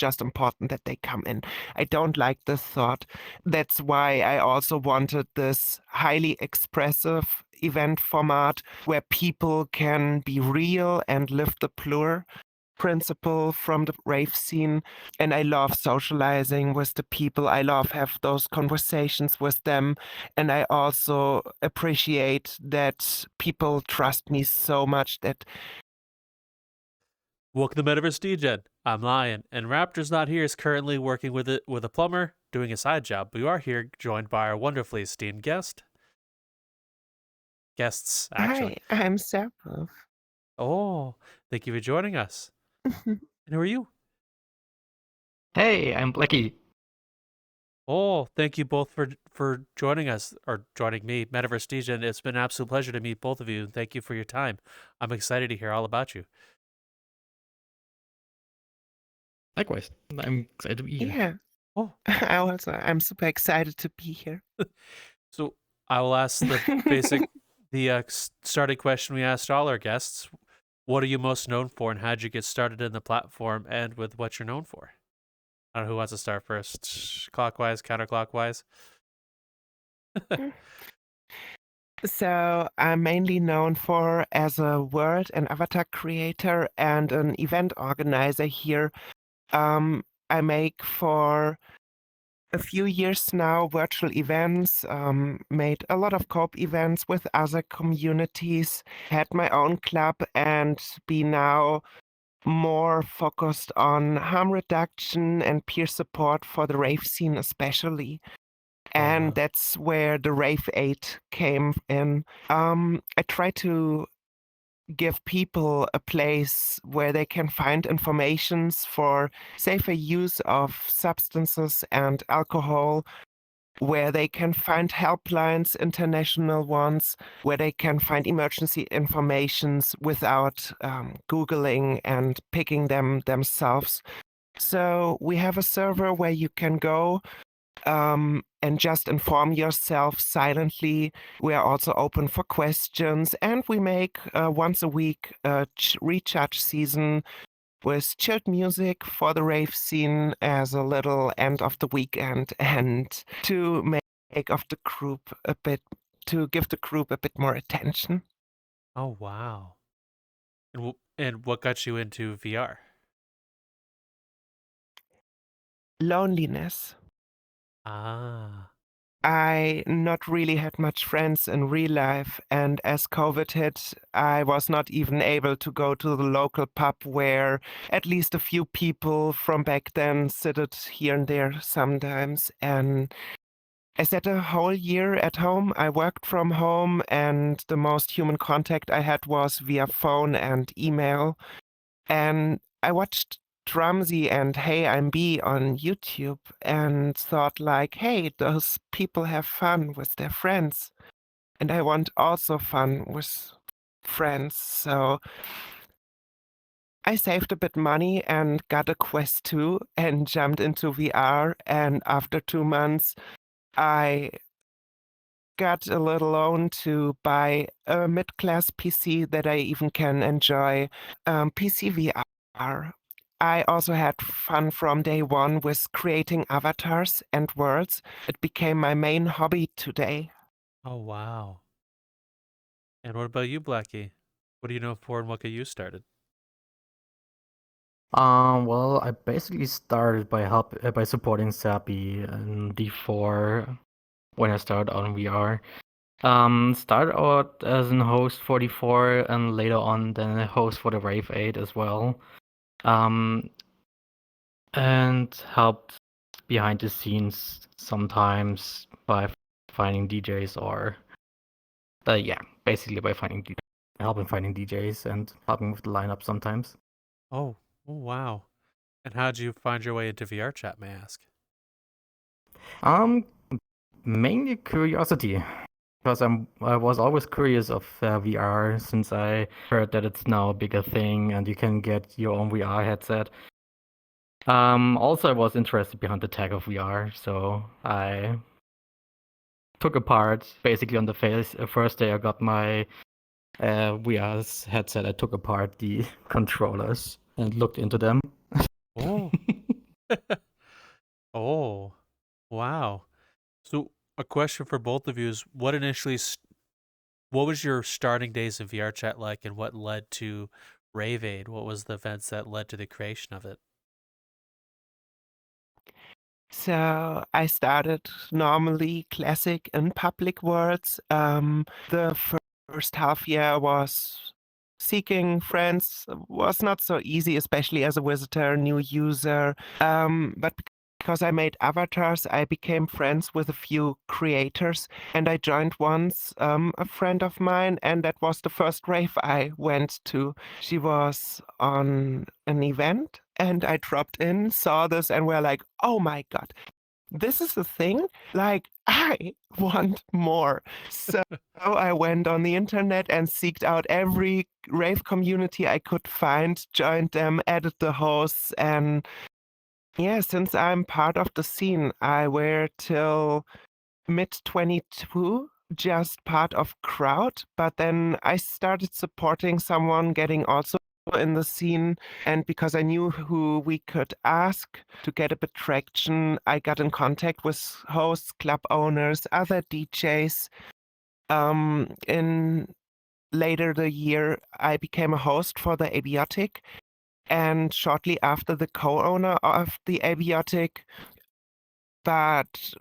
just important that they come in. I don't like this thought. That's why I also wanted this highly expressive event format where people can be real and live the plur principle from the rave scene. And I love socializing with the people. I love have those conversations with them. And I also appreciate that people trust me so much that Welcome to Metaverse Degen. I'm Lion, and Raptor's not here. Is currently working with a plumber, doing a side job. But we are here, joined by our wonderfully esteemed guests, actually. Hi, I'm Sapifh. Oh, thank you for joining us. And who are you? Hey, I'm Blackie. Oh, thank you both for joining us, or joining me, Metaverse Degen. It's been an absolute pleasure to meet both of you, and thank you for your time. I'm excited to hear all about you. Likewise, I'm excited to be here. Yeah. Oh, I'm super excited to be here. so I will ask the basic, starting question we asked all our guests. What are you most known for, and how did you get started in the platform and with what you're known for? I don't know who wants to start first. Clockwise, counterclockwise. So I'm mainly known for as a world and avatar creator and an event organizer here. I make for a few years now virtual events, made a lot of co-op events with other communities, had my own club, and be now more focused on harm reduction and peer support for the rave scene especially. And Wow. that's where the raveaid came in. I try to give people a place where they can find informations for safer use of substances and alcohol, where they can find helplines, international ones, where they can find emergency informations without Googling and picking them themselves. So we have a server where you can go and just inform yourself silently. We are also open for questions, and we make once a week a recharge season with chilled music for the rave scene as a little end of the weekend, and to make of the group a bit, to give the group a bit more attention. Oh, wow. And what got you into VR? Loneliness. Ah. I not really had much friends in real life, and as COVID hit, I was not even able to go to the local pub where at least a few people from back then sitted here and there sometimes. And I spent a whole year at home. I worked from home, and the most human contact I had was via phone and email. And I watched Drumsy and Hey I'm B on YouTube and thought like, hey, those people have fun with their friends. And I want also fun with friends. So I saved a bit money and got a Quest 2 and jumped into VR. And after 2 months, I got a little loan to buy a mid-class PC that I even can enjoy PC VR. I also had fun from day one with creating avatars and worlds. It became my main hobby today. Oh, wow. And what about you, Blackie? What do you know for, and what got you started? Well, I basically started by supporting Sapifh in D4 when I started on VR. Started out as an host for D4 and later on then a host for the raveaid as well. And helped behind the scenes sometimes by finding DJs or basically by helping finding DJs and helping with the lineup sometimes. Oh, wow. And how did you find your way into VRchat, may I ask? Mainly curiosity, because I was always curious of VR since I heard that it's now a bigger thing and you can get your own VR headset. Also, I was interested behind the tech of VR, so I took apart basically on the first day I got my VR headset. I took apart the controllers and looked into them. Oh, Oh, wow. So a question for both of you is what was your starting days in VRChat like, and what led to Raveaid? What was the events that led to the creation of it? So I started normally classic in public worlds. The first half year was seeking friends was not so easy, especially as a visitor, new user. But because I made avatars, I became friends with a few creators, and I joined once a friend of mine, and that was the first rave I went to. She was on an event, and I dropped in, saw this, and we're like, oh my God, this is the thing? Like, I want more. So I went on the internet and seeked out every rave community I could find, joined them, added the hosts, and yeah, since I'm part of the scene, I were till mid 22 just part of crowd, but then I started supporting someone getting also in the scene, and because I knew who we could ask to get a bit traction, I got in contact with hosts, club owners, other DJs. In later the year, I became a host for the Abiotic, and shortly after the co-owner of the Abiotic. But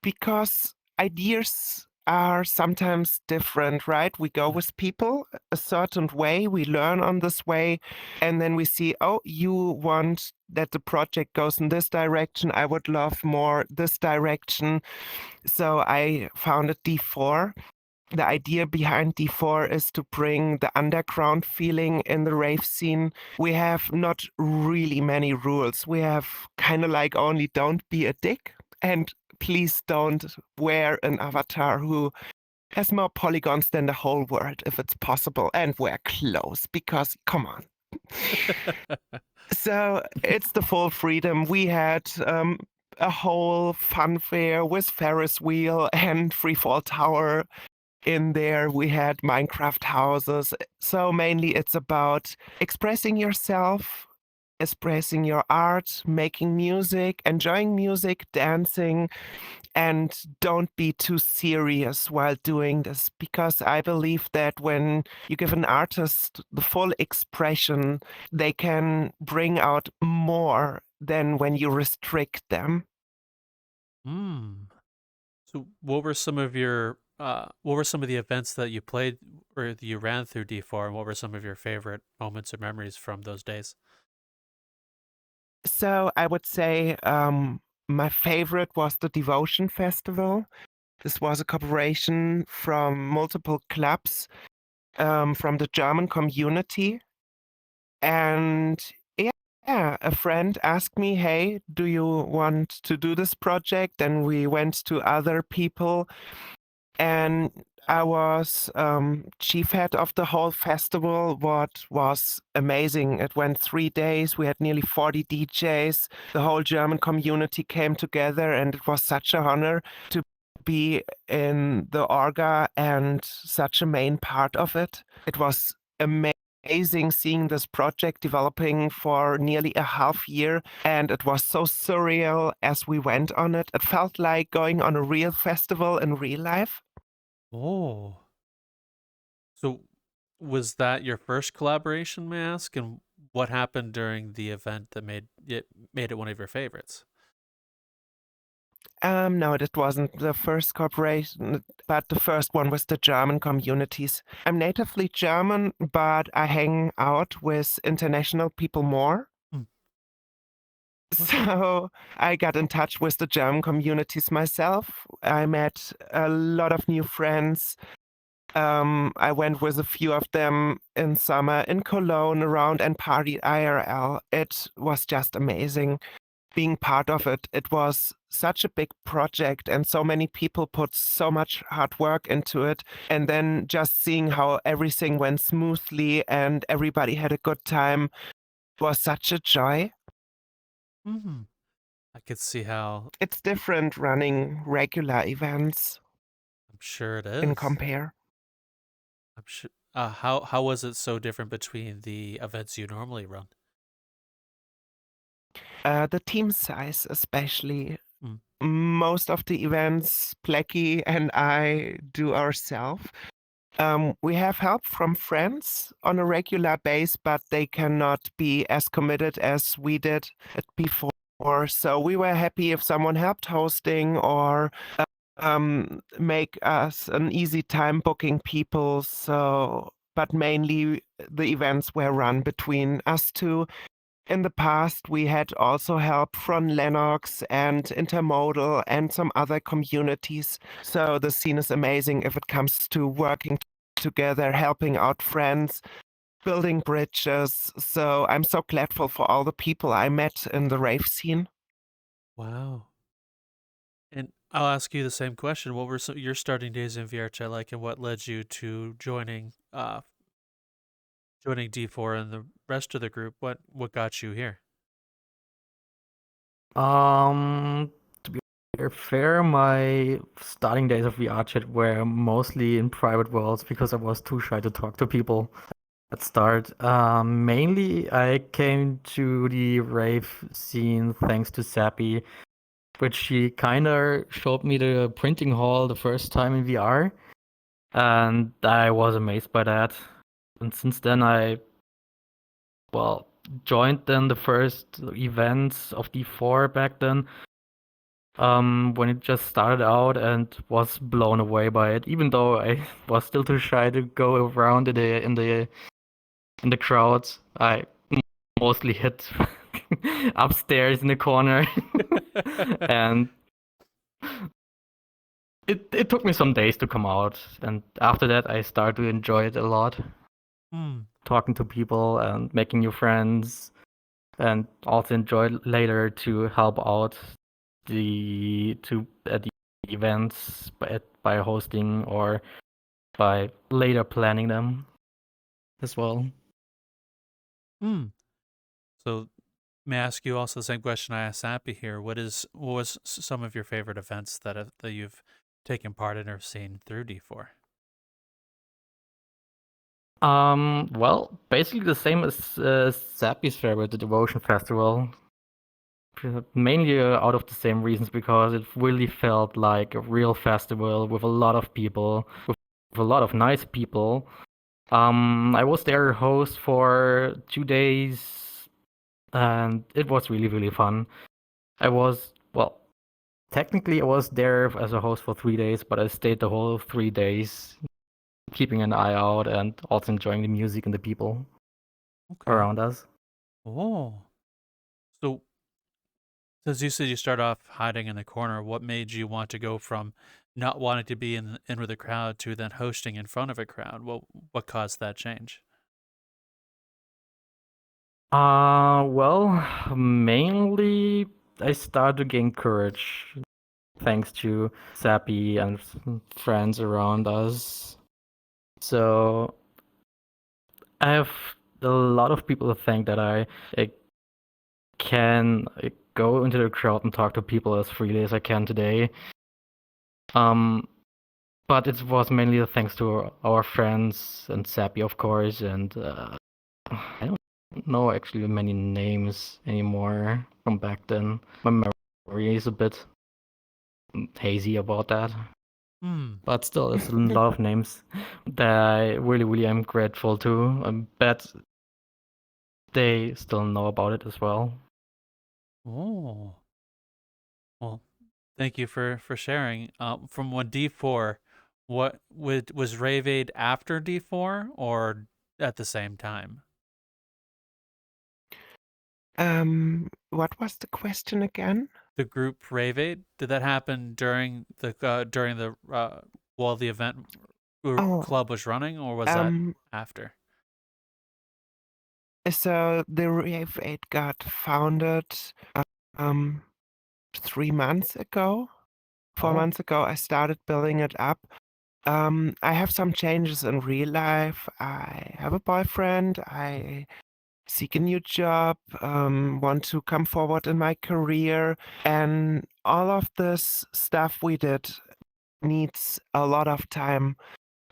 because ideas are sometimes different, right? We go with people a certain way, we learn on this way, and then we see, oh, you want that the project goes in this direction. I would love more this direction. So I founded D4. The idea behind D4 is to bring the underground feeling in the rave scene. We have not really many rules. We have kind of like only don't be a dick, and please don't wear an avatar who has more polygons than the whole world if it's possible, and wear clothes because come on. So it's the full freedom. We had a whole fun fair with Ferris wheel and free fall tower. In there, we had Minecraft houses. So mainly it's about expressing yourself, expressing your art, making music, enjoying music, dancing, and don't be too serious while doing this. Because I believe that when you give an artist the full expression, they can bring out more than when you restrict them. Hmm. So what were some of the events that you played or that you ran through D4, and what were some of your favorite moments or memories from those days? So I would say my favorite was the Devotion Festival. This was a cooperation from multiple clubs from the German community. And yeah, a friend asked me, hey, do you want to do this project? And we went to other people. And I was chief head of the whole festival, what was amazing. It went 3 days. We had nearly 40 DJs. The whole German community came together, and it was such an honor to be in the orga and such a main part of it. It was amazing seeing this project developing for nearly a half year, and it was so surreal as we went on it. It felt like going on a real festival in real life. Oh. So was that your first collaboration, may I ask? And what happened during the event that made it one of your favorites? No, that wasn't the first corporation, but the first one was the German communities. I'm natively German, but I hang out with international people more. Mm. So I got in touch with the German communities myself. I met a lot of new friends. I went with a few of them in summer in Cologne around and partied IRL. It was just amazing being part of it. It was such a big project, and so many people put so much hard work into it. And then just seeing how everything went smoothly and everybody had a good time was such a joy. Mm-hmm. I could see how. It's different running regular events I'm sure it in is. compare. I'm sure. How was it so different between the events you normally run? The team size, especially. Mm. Most of the events, Plecky and I do ourselves. We have help from friends on a regular base, but they cannot be as committed as we did it before. So we were happy if someone helped hosting or make us an easy time booking people. So, but mainly the events were run between us two. In the past, we had also help from Lennox and Intermodal and some other communities. So the scene is amazing if it comes to working together, helping out friends, building bridges. So I'm so grateful for all the people I met in the rave scene. Wow. And I'll ask you the same question. What were your starting days in VRchat like, and what led you to joining D4 and the rest of the group? What got you here? To be fair, my starting days of VRchat were mostly in private worlds because I was too shy to talk to people at start. Mainly, I came to the rave scene thanks to Sapifh, which she kind of showed me the printing hall the first time in VR, and I was amazed by that. And since then, I joined then the first events of D4 back then. When it just started out, and was blown away by it, even though I was still too shy to go around in the crowds. I mostly hid upstairs in the corner, and it took me some days to come out. And after that, I started to enjoy it a lot, talking to people and making new friends, and also enjoyed later to help out at the events by hosting or by later planning them as well. So may I ask you also the same question I asked Sappi here? What was some of your favorite events that you've taken part in or seen through D4? Well, basically the same as Sappy's favorite, the Devotion Festival. Mainly out of the same reasons, because it really felt like a real festival with a lot of people, with a lot of nice people. I was their host for 2 days, and it was really, really fun. Technically I was there as a host for 3 days, but I stayed the whole 3 days, keeping an eye out and also enjoying the music and the people around us. Oh. So, as you said, you start off hiding in the corner. What made you want to go from not wanting to be in with a crowd to then hosting in front of a crowd? What caused that change? Well, mainly I started to gain courage thanks to Sappy and friends around us. So I have a lot of people who think that I can go into the crowd and talk to people as freely as I can today. But it was mainly thanks to our friends and Sappy, of course, and I don't know actually many names anymore from back then. My memory is a bit hazy about that. But still, there's a lot of names that I really, really am grateful to. I bet they still know about it as well. Oh. Well, thank you for sharing. From when D4, what was raveaid after D4 or at the same time? What was the question again? The group raveaid, did that happen during the while the event club was running, or was that after? So the raveaid got founded 3 months ago. 4 months ago, I started building it up. I have some changes in real life. I have a boyfriend. I seek a new job, want to come forward in my career. And all of this stuff we did needs a lot of time.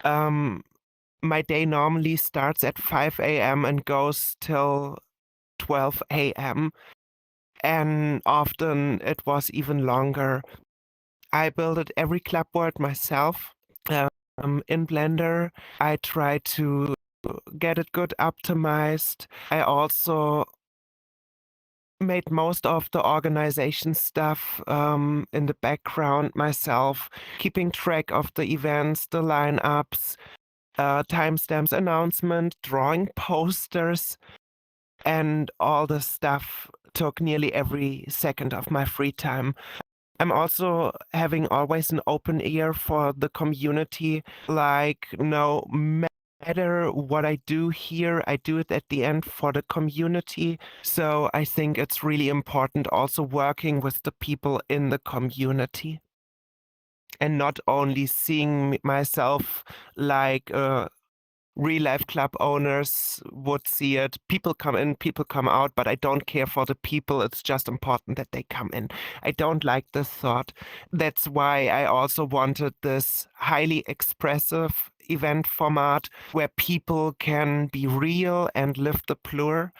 My day normally starts at 5 a.m. and goes till 12 a.m. and often it was even longer. I built every club world myself in Blender. I tried to get it good optimized. I also made most of the organization stuff in the background myself, keeping track of the events, the lineups, timestamps, announcement, drawing posters, and all the stuff took nearly every second of my free time. I'm also having always an open ear for the community, like no matter what I do here, I do it at the end for the community. So I think it's really important also working with the people in the community and not only seeing myself like real life club owners would see it. People come in, people come out, but I don't care for the people. It's just important that they come in. I don't like this thought. That's why I also wanted this highly expressive event format where people can be real and live the plur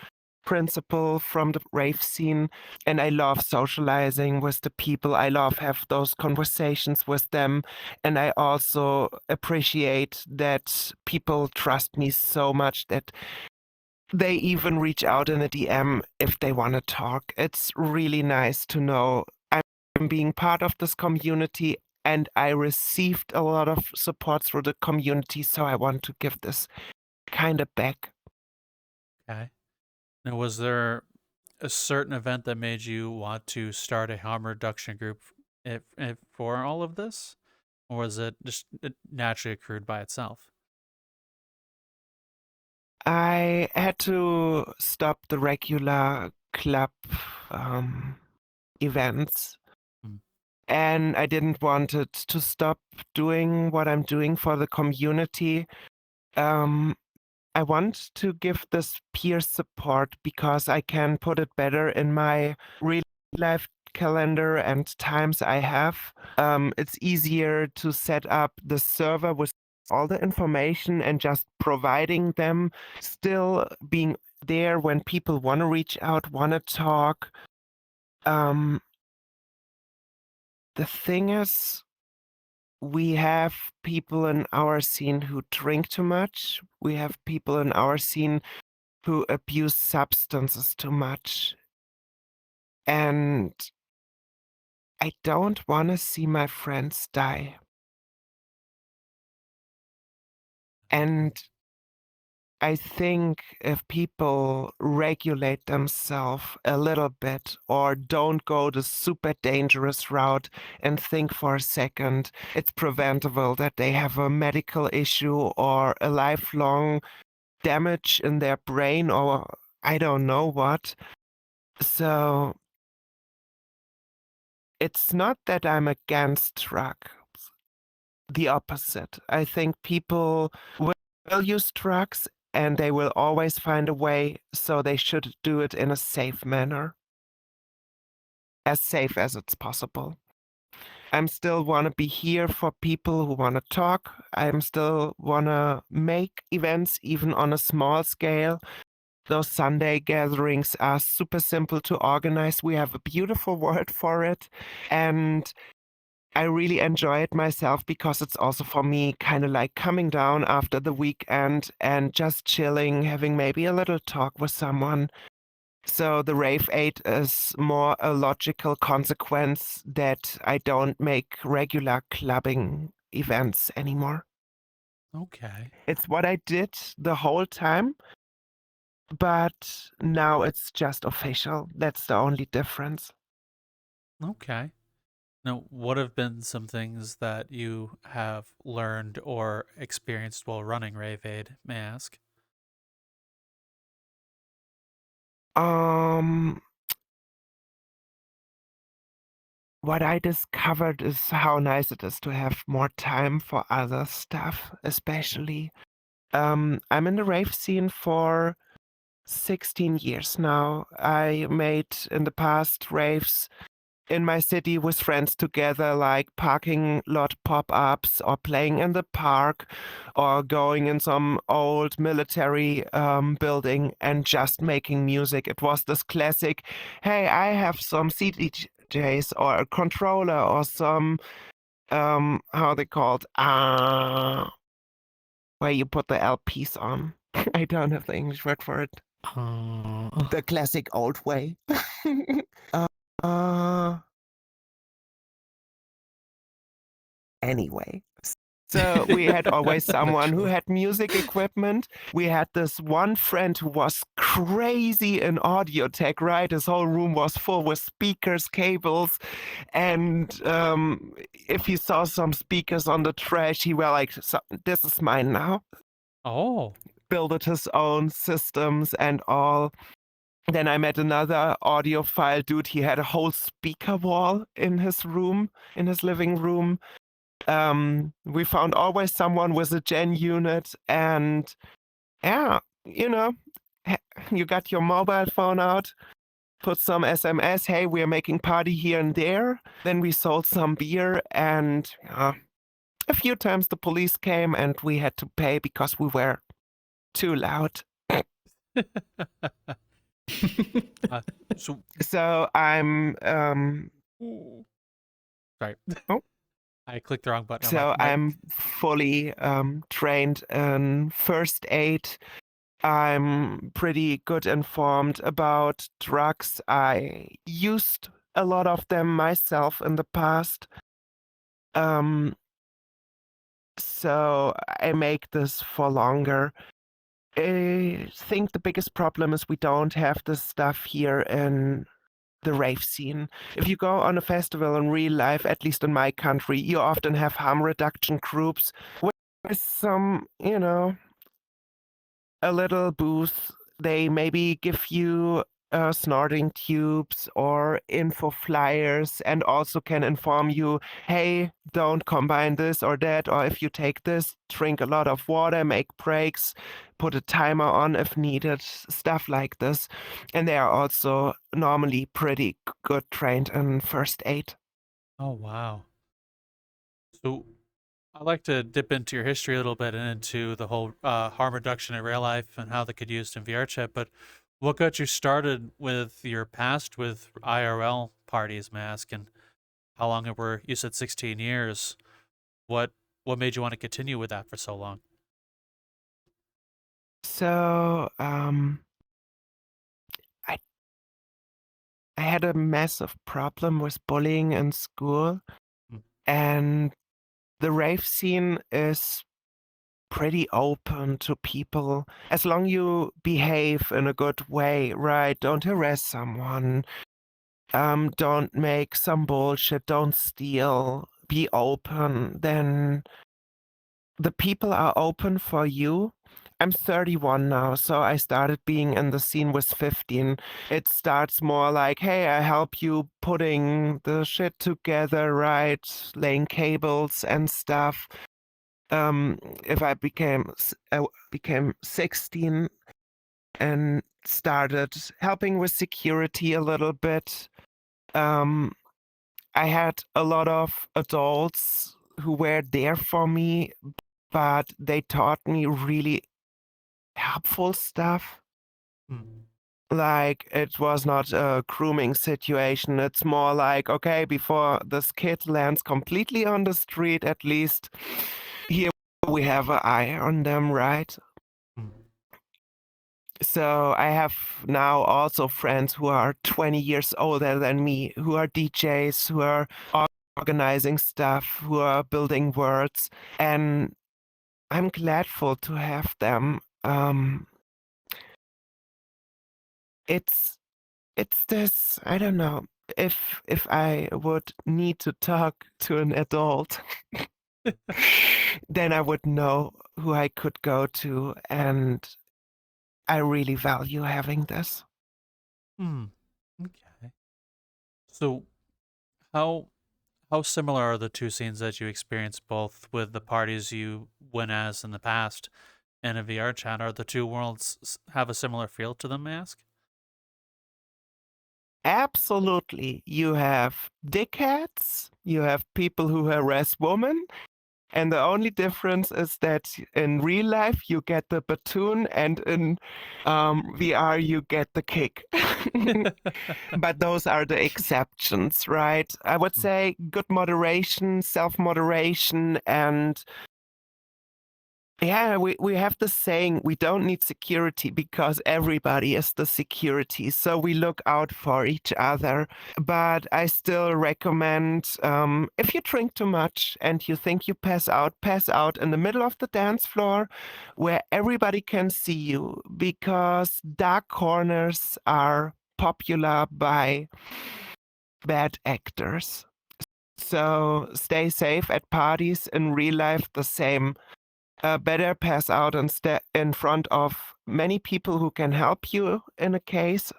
principle from the rave scene. And I love socializing with the people. I love have those conversations with them. And I also appreciate that people trust me so much that they even reach out in a DM if they want to talk. It's really nice to know I'm being part of this community and I received a lot of support through the community. So I want to give this kind of back. Okay. Now, was there a certain event that made you want to start a harm reduction group for all of this? Or was it just it naturally accrued by itself? I had to stop the regular club events. Mm. And I didn't want it to stop doing what I'm doing for the community. I want to give this peer support because I can put it better in my real life calendar and times I have. It's easier to set up the server with all the information and just providing them, still being there when people want to reach out, want to talk. The thing is, we have people in our scene who drink too much. We have people in our scene who abuse substances too much. And I don't want to see my friends die. And I think if people regulate themselves a little bit or don't go the super dangerous route and think for a second, it's preventable that they have a medical issue or a lifelong damage in their brain or I don't know what. So it's not that I'm against drugs. The opposite. I think people will use drugs and they will always find a way, so they should do it in a safe manner. As safe as it's possible. I'm still want to be here for people who want to talk. I'm still want to make events even on a small scale. Those Sunday gatherings are super simple to organize. We have a beautiful word for it. And I really enjoy it myself because it's also for me kind of like coming down after the weekend and just chilling, having maybe a little talk with someone. So the raveaid is more a logical consequence that I don't make regular clubbing events anymore. Okay. It's what I did the whole time, but now it's just official. That's the only difference. Okay. Now, what have been some things that you have learned or experienced while running raveaid, may I ask? What I discovered is how nice it is to have more time for other stuff, especially. I'm in the rave scene for 16 years now. I made in the past raves in my city with friends together, like parking lot pop-ups or playing in the park or going in some old military building and just making music. It was this classic, hey, I have some CDJs or a controller or some, how they called, where you put the LPs on. I don't have the English word for it. The classic old way. Anyway. So we had always someone who had music equipment. We had this one friend who was crazy in audio tech, right? His whole room was full with speakers, cables. And if he saw some speakers on the trash, he was like, so, this is mine now. Oh. Built his own systems and all. Then I met another audiophile dude. He had a whole speaker wall in his room, in his living room. We found always someone with a gen unit, and yeah, you know, you got your mobile phone out, put some SMS, hey, we're making party here and there. Then we sold some beer, and a few times the police came and we had to pay because we were too loud. So I'm sorry. Oh. I clicked the wrong button. So I'm fully trained in first aid. I'm pretty good informed about drugs. I used a lot of them myself in the past. So I make this for longer. I think the biggest problem is we don't have this stuff here in the rave scene. If you go on a festival in real life, at least in my country, you often have harm reduction groups with some, a little booth. They maybe give you snorting tubes or info flyers and also can inform you, hey, don't combine this or that, or if you take this, drink a lot of water, make breaks, put a timer on if needed, stuff like this. And they are also normally pretty good trained in first aid. Oh, wow. So I'd like to dip into your history a little bit and into the whole harm reduction in real life and how they could use it in VRchat. But what got you started with your past with IRL parties, may I ask, and how long it were? You said 16 years. What made you want to continue with that for so long? So I had a massive problem with bullying in school, and the rave scene is pretty open to people as long you behave in a good way, right? Don't harass someone, don't make some bullshit, don't steal, be open, then the people are open for you. I'm 31 now, so I started being in the scene with 15. It starts more like, hey, I help you putting the shit together, right? Laying cables and stuff. If I became 16 and started helping with security a little bit. I had a lot of adults who were there for me, but they taught me really helpful stuff. Like, it was not a grooming situation. It's more like, okay, before this kid lands completely on the street, at least here we have an eye on them, right? So I have now also friends who are 20 years older than me, who are DJs, who are organizing stuff, who are building worlds, and I'm gladful to have them. It's this, I don't know, if I would need to talk to an adult, then I would know who I could go to, and I really value having this. Okay. So how similar are the two scenes that you experienced both with the parties you went as in the past and a VR chat? Are the two worlds have a similar feel to them, may I ask? Absolutely. You have dickheads, you have people who harass women, and the only difference is that in real life you get the batoon, and in VR you get the kick. But those are the exceptions, right? I would say good moderation, self-moderation, and yeah, we have the saying, we don't need security because everybody is the security. So we look out for each other. But I still recommend if you drink too much and you think you pass out in the middle of the dance floor where everybody can see you, because dark corners are popular by bad actors. So stay safe at parties. In real life, the same. Better pass out and in front of many people who can help you in a case,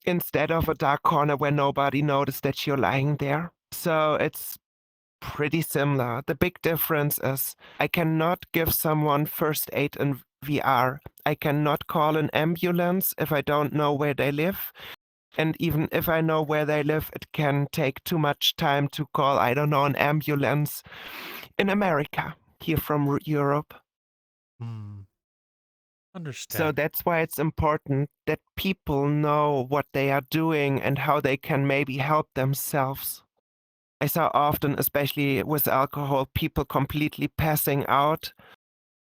instead of a dark corner where nobody noticed that you're lying there. So it's pretty similar. The big difference is I cannot give someone first aid in VR. I cannot call an ambulance if I don't know where they live. And even if I know where they live, it can take too much time to call, I don't know, an ambulance in America, here from Europe. Understand. So that's why it's important that people know what they are doing and how they can maybe help themselves. I saw often, especially with alcohol, people completely passing out,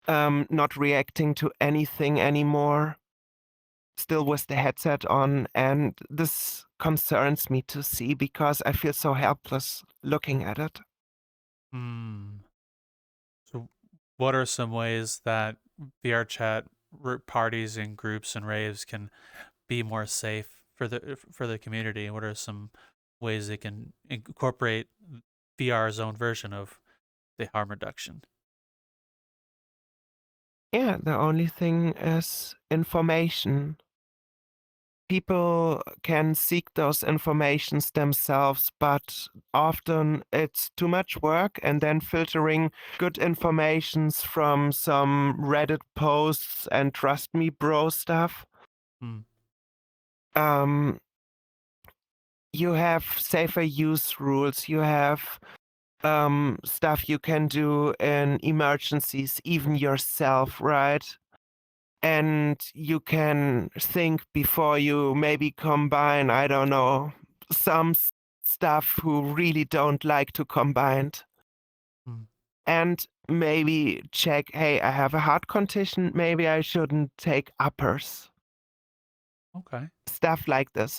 not reacting to anything anymore, still with the headset on. And this concerns me to see because I feel so helpless looking at it. So what are some ways that VRchat parties and groups and raves can be more safe for the community? What are some ways they can incorporate VR's own version of the harm reduction? Yeah, the only thing is information. People can seek those informations themselves, but often it's too much work, and then filtering good informations from some Reddit posts and trust me bro stuff. You have safer use rules, you have stuff you can do in emergencies, even yourself, right? And you can think before you maybe combine, I don't know, some stuff who really don't like to combine. And maybe check, hey, I have a heart condition, maybe I shouldn't take uppers. Okay. Stuff like this.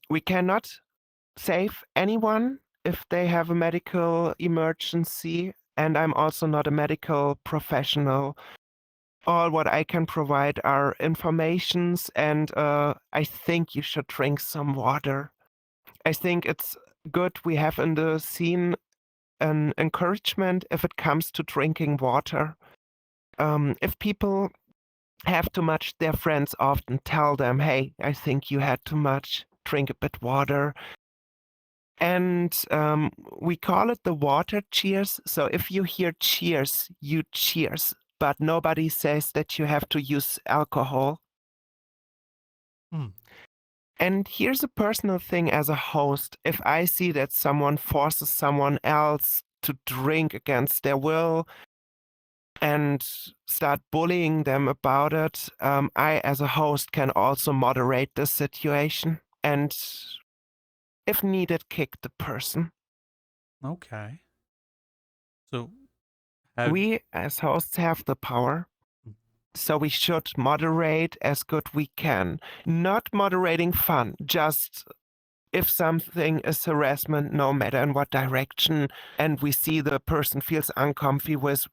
We cannot save anyone if they have a medical emergency, and I'm also not a medical professional. All what I can provide are informations, and I think you should drink some water. I think it's good we have in the scene an encouragement if it comes to drinking water. If people have too much, their friends often tell them, hey, I think you had too much, drink a bit water. And we call it the water cheers. So if you hear cheers, you cheers, but nobody says that you have to use alcohol. And here's a personal thing as a host. If I see that someone forces someone else to drink against their will and start bullying them about it, I, as a host, can also moderate the situation and, if needed, kick the person. Okay. So we, as hosts, have the power. So we should moderate as good we can. Not moderating fun, just if something is harassment, no matter in what direction, and we see the person feels uncomfy with,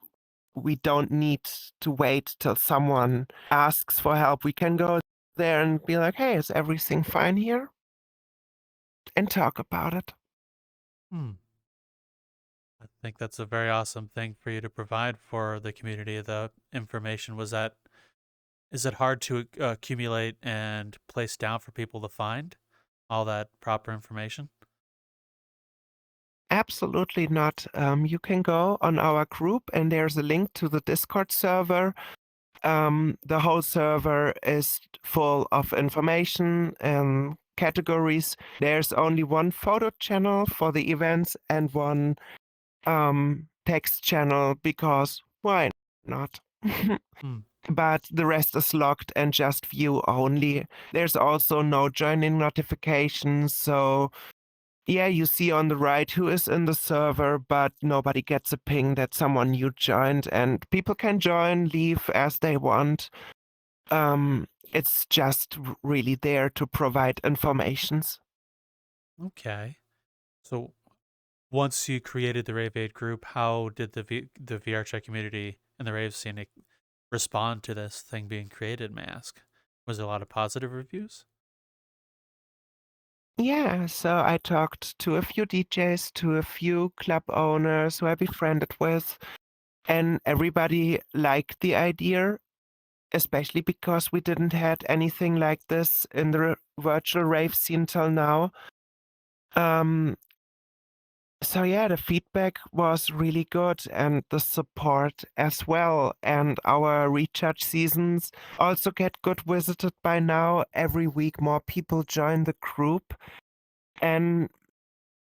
we don't need to wait till someone asks for help. We can go there and be like, hey, is everything fine here? And talk about it. I think that's a very awesome thing for you to provide for the community. The information is it hard to accumulate and place down for people to find all that proper information? Absolutely not. You can go on our group and there's a link to the Discord server. The whole server is full of information and categories. There's only one photo channel for the events and one text channel because why not? But the rest is locked and just view only. There's also no join-in notifications, so yeah, you see on the right who is in the server, but nobody gets a ping that someone new joined, and people can join, leave as they want. It's just really there to provide informations. Okay. So once you created the raveaid group, how did the VRchat community and the rave scene respond to this thing being created, may I ask? Was there a lot of positive reviews? Yeah, so I talked to a few DJs, to a few club owners who I befriended with, and everybody liked the idea, especially because we didn't had anything like this in the virtual rave scene till now. So yeah, the feedback was really good and the support as well. And our recharge seasons also get good visited by now. Every week more people join the group. And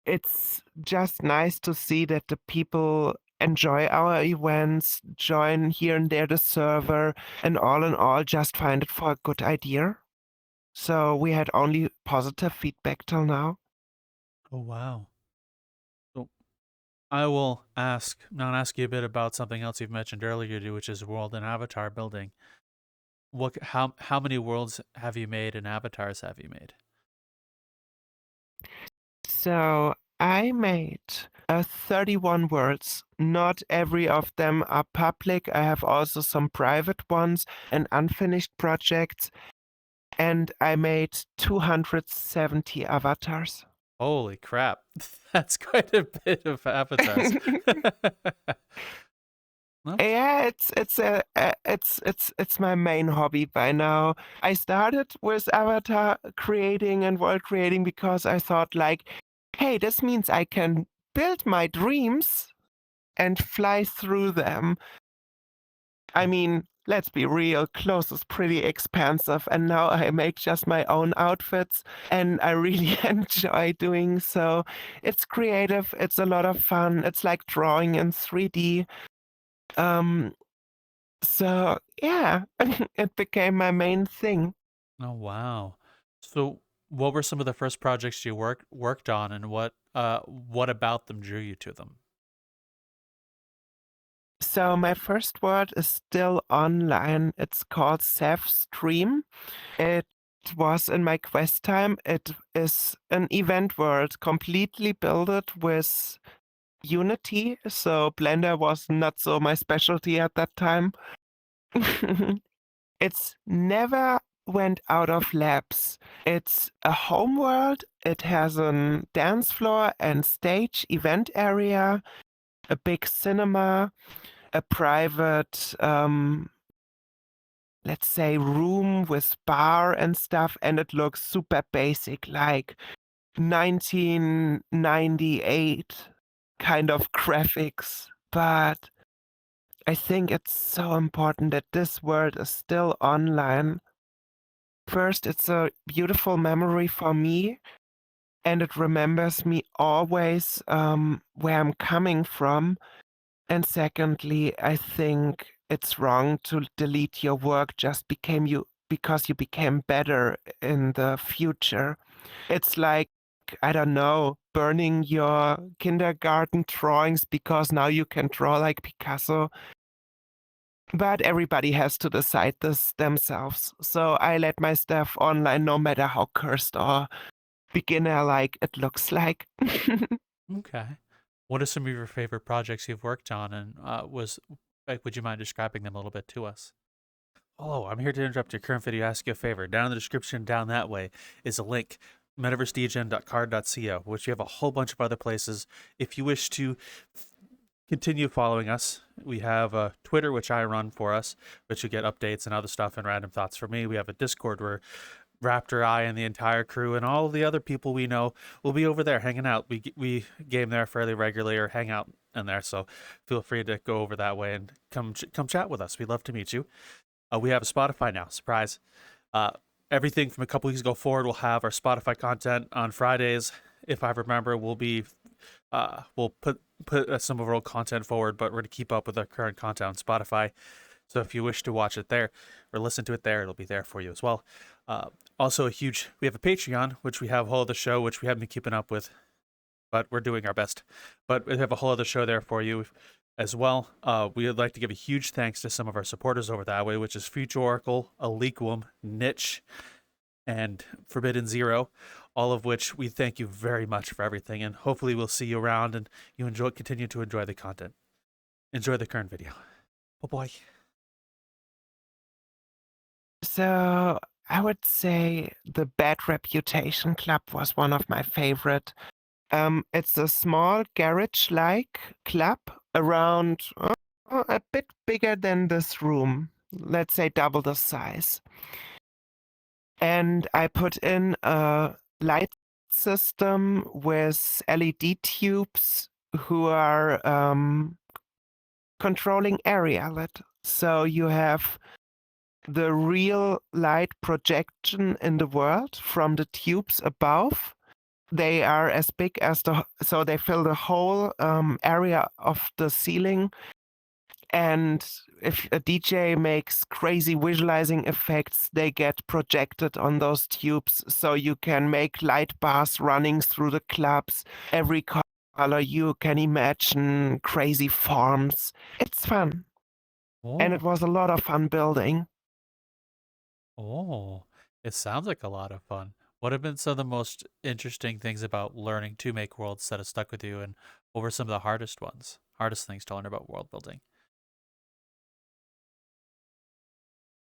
it's just nice to see that the people enjoy our events, join here and there the server, and all in all just find it for a good idea. So we had only positive feedback till now. Oh, wow. So I will now ask you a bit about something else you've mentioned earlier, which is world and avatar building. How many worlds have you made and avatars have you made? So I made 31 worlds. Not every of them are public. I have also some private ones and unfinished projects. And I made 270 avatars. Holy crap. That's quite a bit of avatars. No? Yeah, it's my main hobby by now. I started with avatar creating and world creating because I thought like, hey, this means I can build my dreams and fly through them. I mean, let's be real, clothes is pretty expensive, and now I make just my own outfits, and I really enjoy doing so. It's creative, it's a lot of fun, it's like drawing in 3D. So yeah, it became my main thing. Oh, wow. So what were some of the first projects you worked on, and what about them drew you to them? So my first word is still online. It's called Self Stream. It was in my quest time. It is an event world completely built with Unity. So Blender was not so my specialty at that time. It's never went out of labs. It's a home world. It has a dance floor and stage event area, a big cinema, a private, let's say, room with bar and stuff, and it looks super basic, like 1998 kind of graphics. But I think it's so important that this world is still online. First, it's a beautiful memory for me, and it remembers me always where I'm coming from. And secondly, I think it's wrong to delete your work just because you became better in the future. It's like, I don't know, burning your kindergarten drawings because now you can draw like Picasso. But everybody has to decide this themselves. So I let my stuff online no matter how cursed or beginner like it looks like. Okay. What are some of your favorite projects you've worked on, and would you mind describing them a little bit to us? Oh, I'm here to interrupt your current video. Ask you a favor. Down in the description, down that way, is a link, metaversedegen.card.co, which you have a whole bunch of other places. If you wish to continue following us, we have a Twitter, which I run for us, which you get updates and other stuff and random thoughts from me. We have a Discord where Raptor, I, and the entire crew and all the other people we know will be over there hanging out. We game there fairly regularly or hang out in there, so feel free to go over that way and come chat with us. We'd love to meet you. we have a Spotify now. Surprise. Everything from a couple weeks ago forward, we'll have our Spotify content on Fridays. If I remember, we'll put some of our old content forward, but we're going to keep up with our current content on Spotify. So if you wish to watch it there or listen to it there, it'll be there for you as well. Also, we have a Patreon, which we have a whole other show, which we haven't been keeping up with, but we're doing our best. But we have a whole other show there for you as well. We would like to give a huge thanks to some of our supporters over that way, which is Future Oracle, Aliquum, Niche, and Forbidden Zero, all of which we thank you very much for everything, and hopefully we'll see you around and you continue to enjoy the content. Enjoy the current video. Bye-bye. So I would say the Bad Reputation Club was one of my favorite. It's a small garage-like club around a bit bigger than this room. Let's say double the size. And I put in a light system with LED tubes who are controlling area lit. So you have the real light projection in the world from the tubes above. They are as big as so they fill the whole area of the ceiling. And if a DJ makes crazy visualizing effects, they get projected on those tubes. So you can make light bars running through the clubs, every color you can imagine, crazy forms. It's fun. And it was a lot of fun building. Oh, it sounds like a lot of fun. What have been some of the most interesting things about learning to make worlds that have stuck with you, and what were some of the hardest things to learn about world building?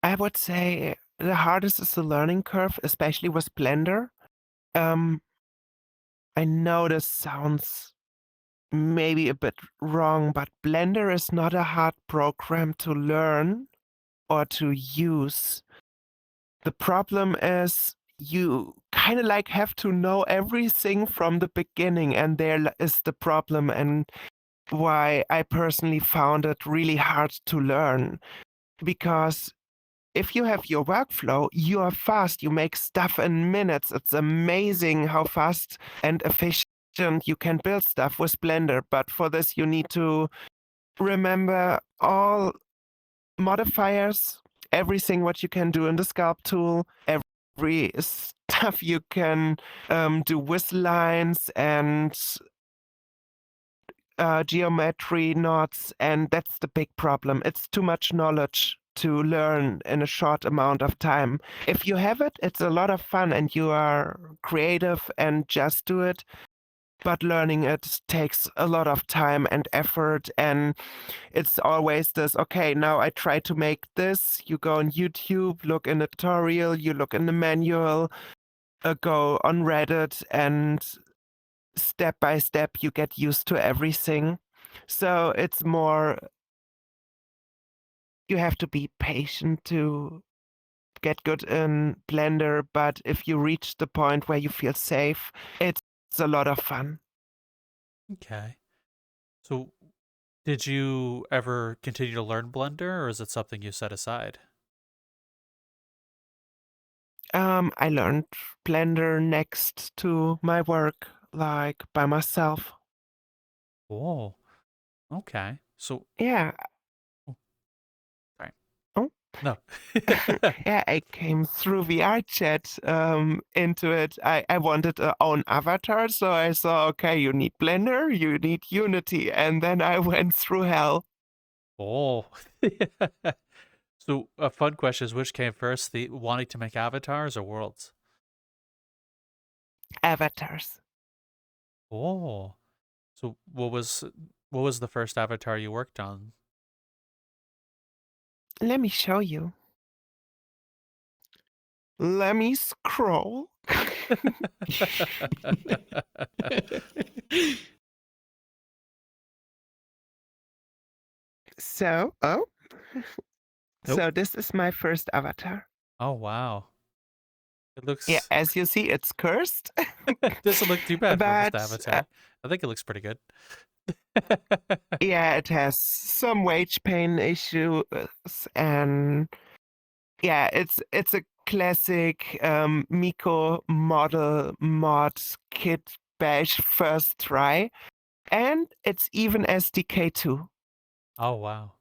I would say the hardest is the learning curve, especially with Blender. I know this sounds maybe a bit wrong, but Blender is not a hard program to learn or to use. The problem is you kind of like have to know everything from the beginning, and there is the problem, and why I personally found it really hard to learn. Because if you have your workflow, you are fast, you make stuff in minutes. It's amazing how fast and efficient you can build stuff with Blender. But for this, you need to remember all modifiers, everything what you can do in the sculpt tool, every stuff you can do with lines and geometry knots, and that's the big problem. It's too much knowledge to learn in a short amount of time. If you have it, it's a lot of fun and you are creative and just do it. But learning it takes a lot of time and effort, and it's always this, okay, now I try to make this. You go on YouTube, look in a tutorial, you look in the manual, go on Reddit, and step by step you get used to everything. So it's more, you have to be patient to get good in Blender, but if you reach the point where you feel safe, it's a lot of fun. Okay. So did you ever continue to learn Blender, or is it something you set aside? I learned Blender next to my work, like by myself. Oh, okay. So, Yeah. sorry. Oh. No. Yeah, I came through VRchat into it. I wanted a own avatar, so I saw, okay, you need Blender, you need Unity, and then I went through hell. Oh. So a fun question is, which came first, the wanting to make avatars or worlds? Avatars. Oh. So what was the first avatar you worked on? Let me show you. Let me scroll. So, so this is my first avatar. Oh, wow. It looks... Yeah, as you see, it's cursed. Doesn't look too bad for But, first avatar. I think it looks pretty good. Yeah, it has some wage pain issues, and Yeah, it's a classic Miko model mod kit bash first try, and it's even SDK 2. Oh, wow.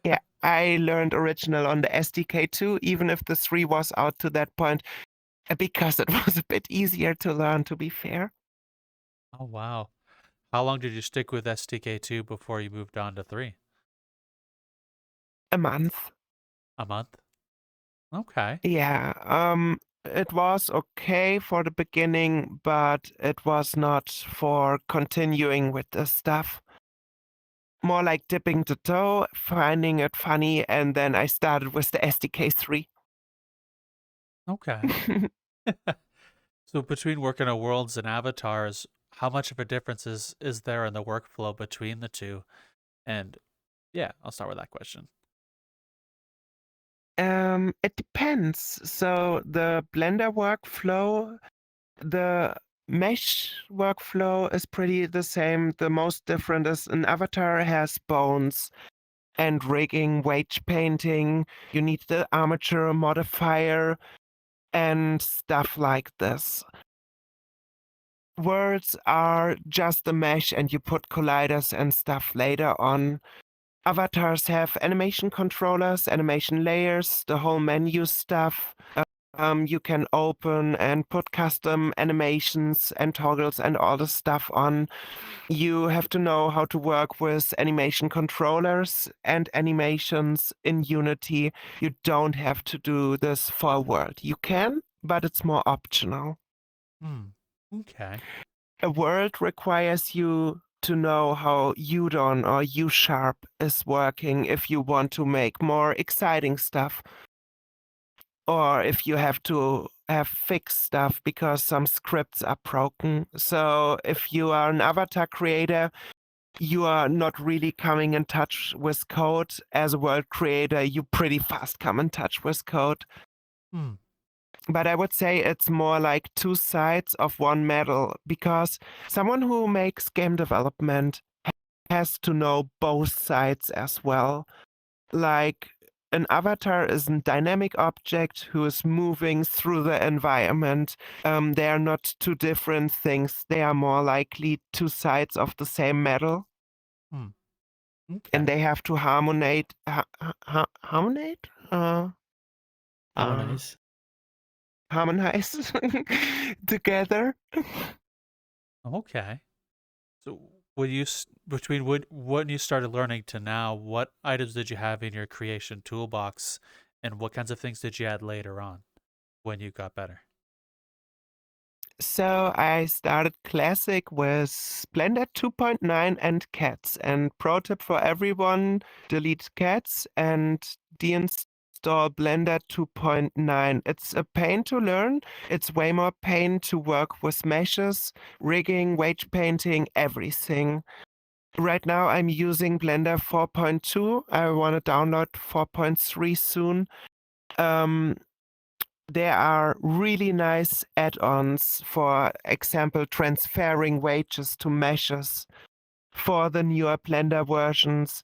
Yeah, I learned original on the SDK 2, even if the 3 was out to that point, because it was a bit easier to learn, to be fair. Oh, wow. How long did you stick with SDK2 before you moved on to 3? A month. A month? Okay. Yeah, it was okay for the beginning, but it was not for continuing with the stuff. More like dipping the toe, finding it funny, and then I started with the SDK 3. Okay. So between working on worlds and avatars, how much of a difference is there in the workflow between the two? And yeah, I'll start with that question. It depends. So the Blender workflow, the mesh workflow is pretty the same. The most different is an avatar has bones and rigging, wage painting. You need the armature modifier and stuff like this. Worlds are just a mesh and you put colliders and stuff later on. Avatars have animation controllers, animation layers, the whole menu stuff. You can open and put custom animations and toggles and all the stuff on. You have to know how to work with animation controllers and animations in Unity. You don't have to do this for a world. You can, but it's more optional. Okay. A world requires you to know how Udon or U# is working if you want to make more exciting stuff, or if you have to have fixed stuff because some scripts are broken. So if you are an avatar creator, you are not really coming in touch with code. As a world creator, you pretty fast come in touch with code. But I would say it's more like two sides of one medal, because someone who makes game development has to know both sides as well. Like, an avatar is a dynamic object who is moving through the environment. They are not two different things. They are more likely two sides of the same medal, Okay. and they have to harmonate. Harmonate? Harmonize. Harmonize together. Okay. So when you between when you started learning to now, what items did you have in your creation toolbox, and what kinds of things did you add later on when you got better? So I started Classic with Blender 2.9 and cats. And pro tip for everyone, delete cats and deinstall Blender 2.9. It's a pain to learn. It's way more pain to work with meshes, rigging, wage painting, everything. Right now I'm using Blender 4.2. I want to download 4.3 soon. There are really nice add-ons, for example, transferring wages to meshes. For the newer Blender versions,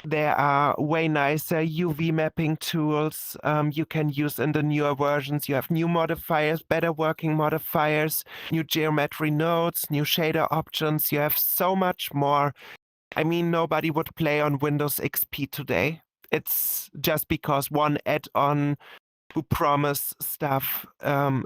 there are way nicer UV mapping tools you can use in the newer versions. You have new modifiers, better working modifiers, new geometry nodes, new shader options. You have so much more. I mean, nobody would play on Windows XP today. It's just because one add-on who promise stuff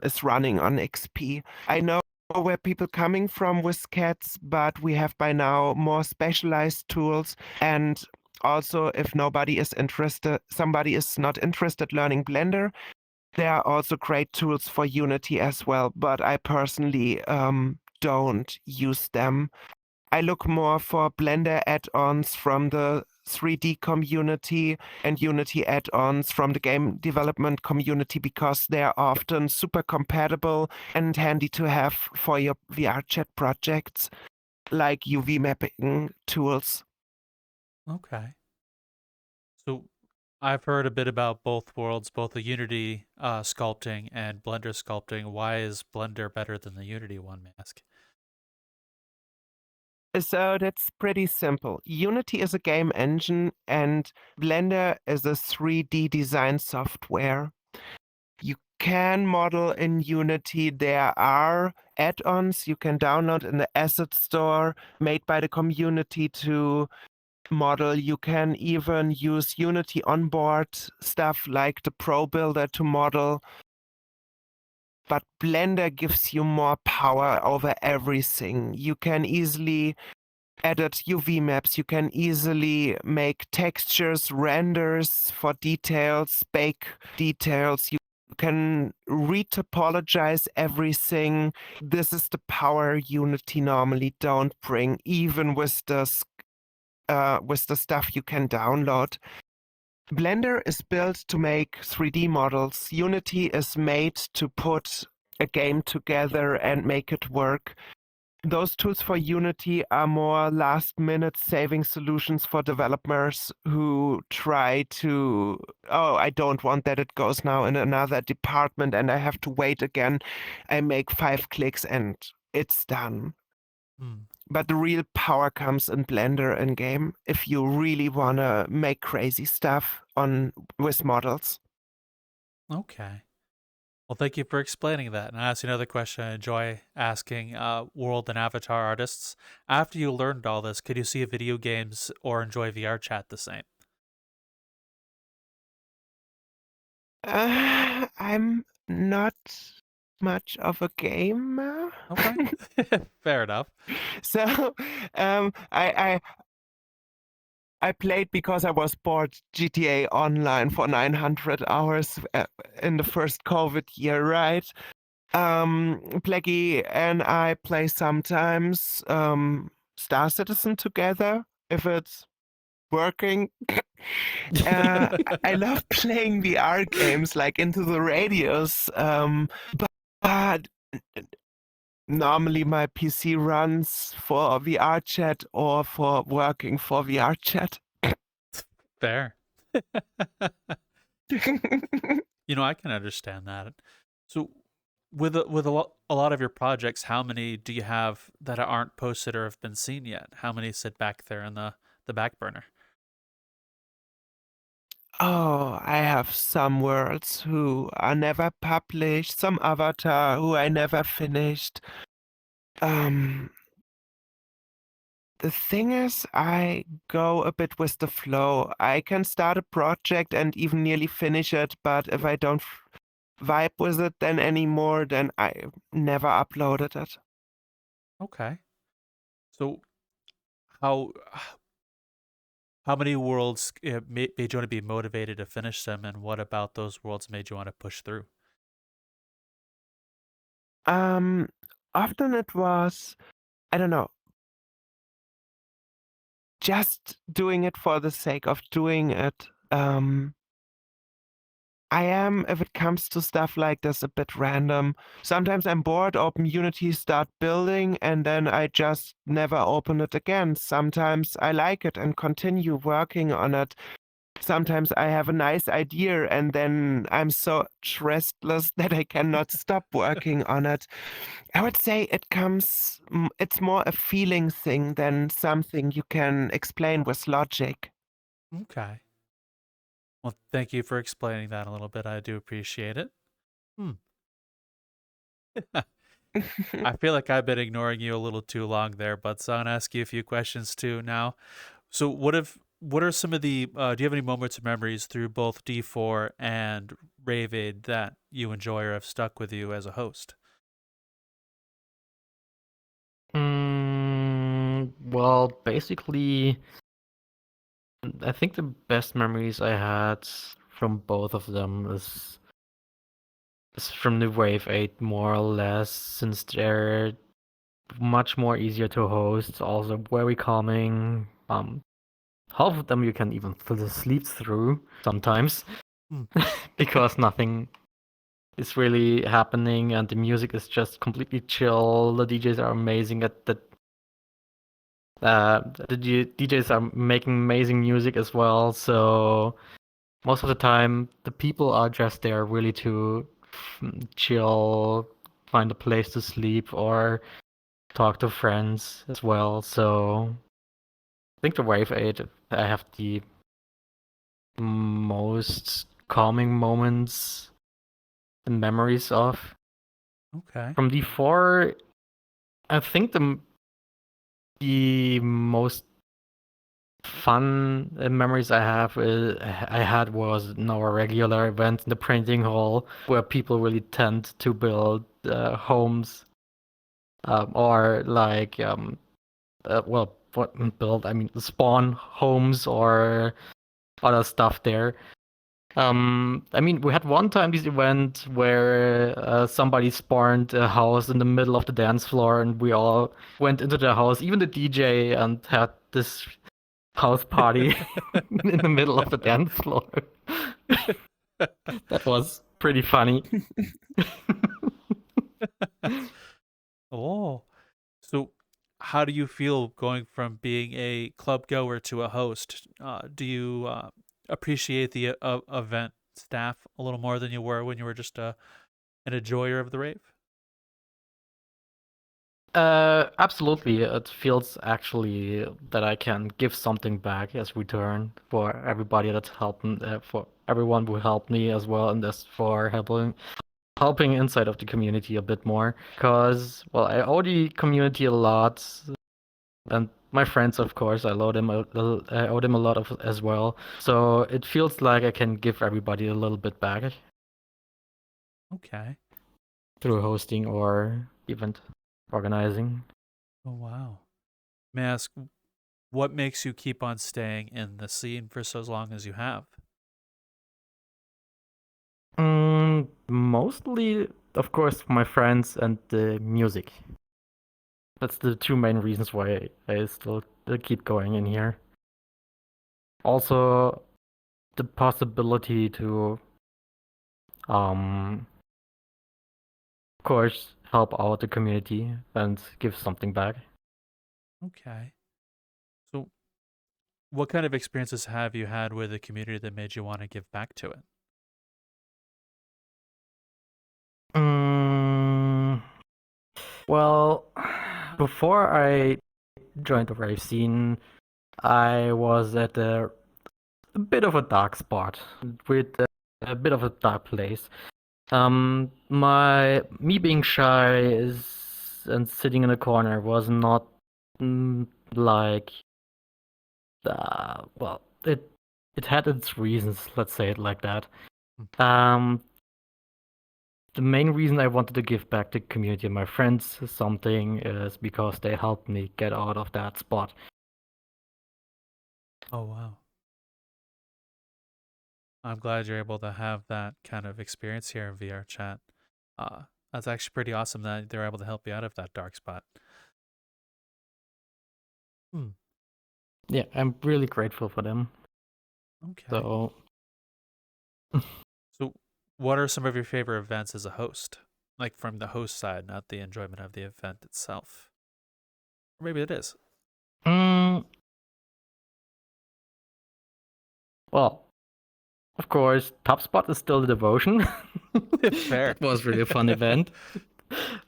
is running on XP. I know where people coming from with cats, but we have by now more specialized tools. And also, if somebody is not interested learning Blender, there are also great tools for Unity as well. But I personally don't use them. I look more for Blender add-ons from the 3D community and Unity add-ons from the game development community, because they're often super compatible and handy to have for your VRchat projects, like UV mapping tools. Okay. So I've heard a bit about both worlds, both the Unity sculpting and Blender sculpting. Why is Blender better than the Unity one, may I ask? So that's pretty simple. Unity is a game engine and Blender is a 3D design software. You can model in Unity. There are add-ons you can download in the asset store made by the community to model. You can even use Unity onboard stuff like the Pro Builder to model. But Blender gives you more power over everything. You can easily edit UV maps. You can easily make textures, renders for details, bake details. You can retopologize everything. This is the power Unity normally don't bring, even with the stuff you can download. Blender is built to make 3D models. Unity is made to put a game together and make it work. Those tools for Unity are more last-minute saving solutions for developers who try to, oh, I don't want that it goes now in another department and I have to wait again. I make 5 clicks and it's done. But the real power comes in Blender in-game if you really want to make crazy stuff with models. Okay. Well, thank you for explaining that. And I'll ask you another question I enjoy asking world and avatar artists. After you learned all this, could you see video games or enjoy VR chat the same? I'm not much of a gamer. Okay. Fair enough. So I played because I was bored GTA Online for 900 hours in the first COVID year, right? Plaggy and I play sometimes Star Citizen together if it's working. I love playing VR games like Into the Radius, but normally my PC runs for VRchat or for working for VRchat. Fair. I can understand that. So with a lot of your projects, how many do you have that aren't posted or have been seen yet? How many sit back there in the back burner? Oh, I have some worlds who are never published, some avatar who I never finished. The thing is, I go a bit with the flow. I can start a project and even nearly finish it, but if I don't vibe with it then anymore, then I never uploaded it. Okay. So how many worlds made you want to be motivated to finish them, and what about those worlds made you want to push through? Often it was, I don't know, just doing it for the sake of doing it. I am, if it comes to stuff like this, a bit random. Sometimes I'm bored, open Unity, start building, and then I just never open it again. Sometimes I like it and continue working on it. Sometimes I have a nice idea and then I'm so restless that I cannot stop working on it. I would say it's more a feeling thing than something you can explain with logic. Okay. Well, thank you for explaining that a little bit. I do appreciate it. I feel like I've been ignoring you a little too long there, but so I'm gonna ask you a few questions too now. So what are some of the do you have any moments or memories through both D4 and Raveaid that you enjoy or have stuck with you as a host? Well, basically, I think the best memories I had from both of them is from the raveaid more or less, since they're much more easier to host, also very calming. Half of them you can even sleep through sometimes because nothing is really happening and the music is just completely chill. The DJs are amazing at that. The DJs are making amazing music as well, so most of the time the people are just there really to chill, find a place to sleep, or talk to friends as well. So I think the raveaid, I have the most calming moments and memories of. Okay. From D4, I think the most fun memories I had was in our regular event in the printing hall, where people really tend to build homes, or like well, what build? I mean, spawn homes or other stuff there. I mean, we had one time this event where somebody spawned a house in the middle of the dance floor, and we all went into the house, even the DJ, and had this house party in the middle of the dance floor. That was pretty funny. Oh, so how do you feel going from being a club goer to a host? Do you appreciate the event staff a little more than you were when you were just an enjoyer of the rave? Absolutely. It feels actually that I can give something back as return for everybody that's helped, for everyone who helped me as well, and that's for helping inside of the community a bit more. Because, well, I owe the community a lot, and my friends, of course, I owe them a lot of as well. So it feels like I can give everybody a little bit back Okay. through hosting or event organizing. Oh, wow. May I ask, what makes you keep on staying in the scene for so long as you have? Mostly, of course, my friends and the music. That's the two main reasons why I still keep going in here. Also, the possibility to, of course, help out the community and give something back. Okay. So, what kind of experiences have you had with the community that made you want to give back to it? Mm, well, before I joined the rave scene, I was at a bit of a dark spot with a bit of a dark place. Me being shy and sitting in a corner was not like well, it had its reasons. Let's say it like that. Um, the main reason I wanted to give back to the community and my friends something is because they helped me get out of that spot. Oh, wow. I'm glad you're able to have that kind of experience here in VR chat. That's actually pretty awesome that they're able to help you out of that dark spot. Hmm. Yeah, I'm really grateful for them. Okay. So, So, what are some of your favorite events as a host? Like from the host side, not the enjoyment of the event itself. Or maybe it is. mm, well, of course, top spot is still the devotion. Fair. That was really a fun event.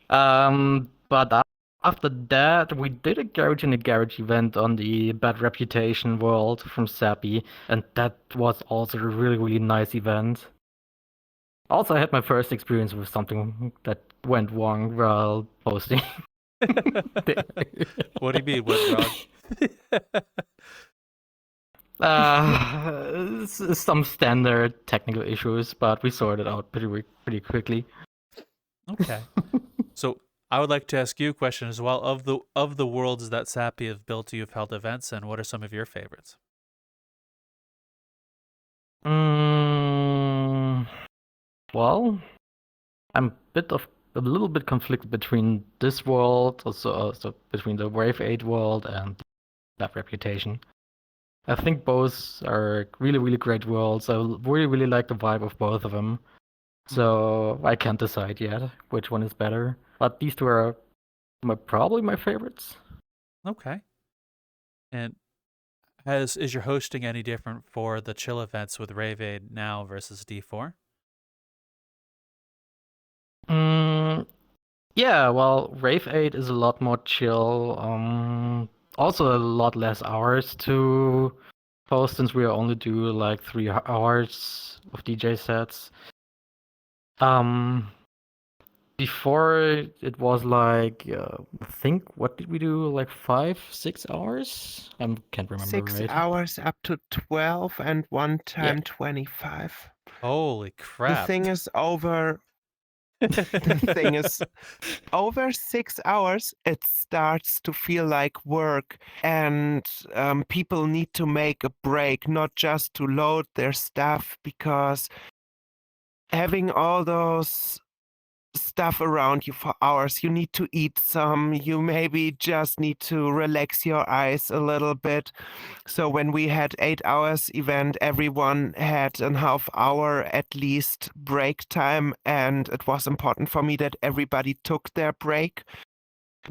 But after that, we did a garage in a garage event on the Bad Reputation World from Sapifh, and that was also a really, really nice event. Also, I had my first experience with something that went wrong while posting. What do you mean? What's wrong? Some standard technical issues, but we sorted out pretty quickly. Okay. So I would like to ask you a question as well. Of the worlds that Sappi have built, you've held events, and what are some of your favorites? Mm, well, I'm a little bit conflicted between this world, also between the raveaid world and that reputation. I think both are really, really great worlds. I really, really like the vibe of both of them. So I can't decide yet which one is better. But these two are probably my favorites. Okay. And is your hosting any different for the chill events with Raveaid now versus D4? Mm, Yeah, well, raveaid is a lot more chill. Also a lot less hours to post since we only do like 3 hours of DJ sets. Um, Before it was like I think what did we do, like 5, 6 hours? I can't remember, 6 hours up to 12 and one Yeah. time 25. Holy The crap. thing is over over 6 hours, it starts to feel like work, and people need to make a break, not just to load their stuff, because having all those stuff around you for hours, you need to eat some, you maybe just need to relax your eyes a little bit. So when we had 8 hours event, everyone had a half hour at least break time, and it was important for me that everybody took their break,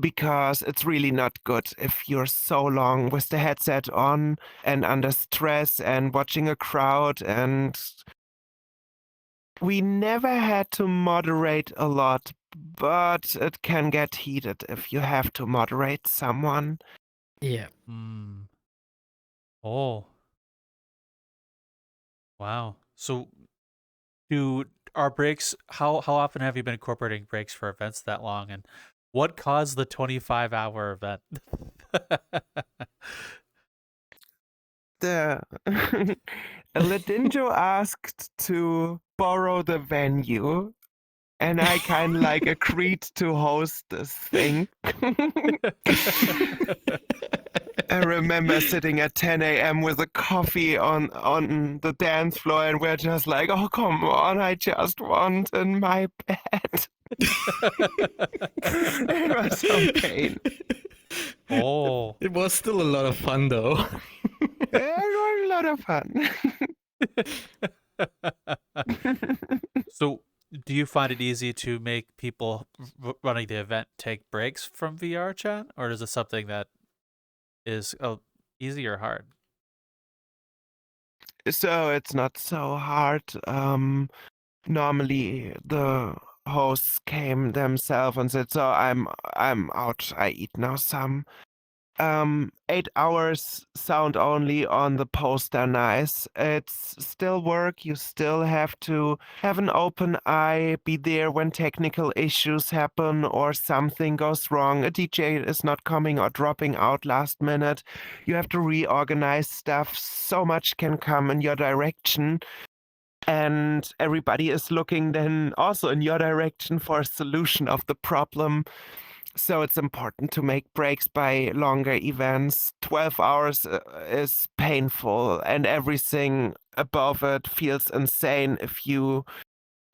because it's really not good if you're so long with the headset on and under stress and watching a crowd. And we never had to moderate a lot, but it can get heated if you have to moderate someone. Yeah. Hmm. Oh, wow. So do our breaks, how often have you been incorporating breaks for events that long, and what caused the 25-hour event? The Ledinjo asked to borrow the venue, and I kind of like agreed to host this thing. I remember sitting at 10 a.m. with a coffee on the dance floor, and we're just like, oh, come on, I just want in my bed. It was so pain. Oh. It was still a lot of fun though. It was a lot of fun. So, do you find it easy to make people running the event take breaks from VR chat, or is it something that is easy or hard? So it's not so hard. Normally the hosts came themselves and said, "So I'm out. I eat now some." 8 hours sound only on the poster nice. It's still work. You still have to have an open eye, be there when technical issues happen or something goes wrong. A DJ is not coming or dropping out last minute. You have to reorganize stuff. So much can come in your direction. And everybody is looking then also in your direction for a solution of the problem. So it's important to make breaks by longer events. 12 hours is painful, and everything above it feels insane if you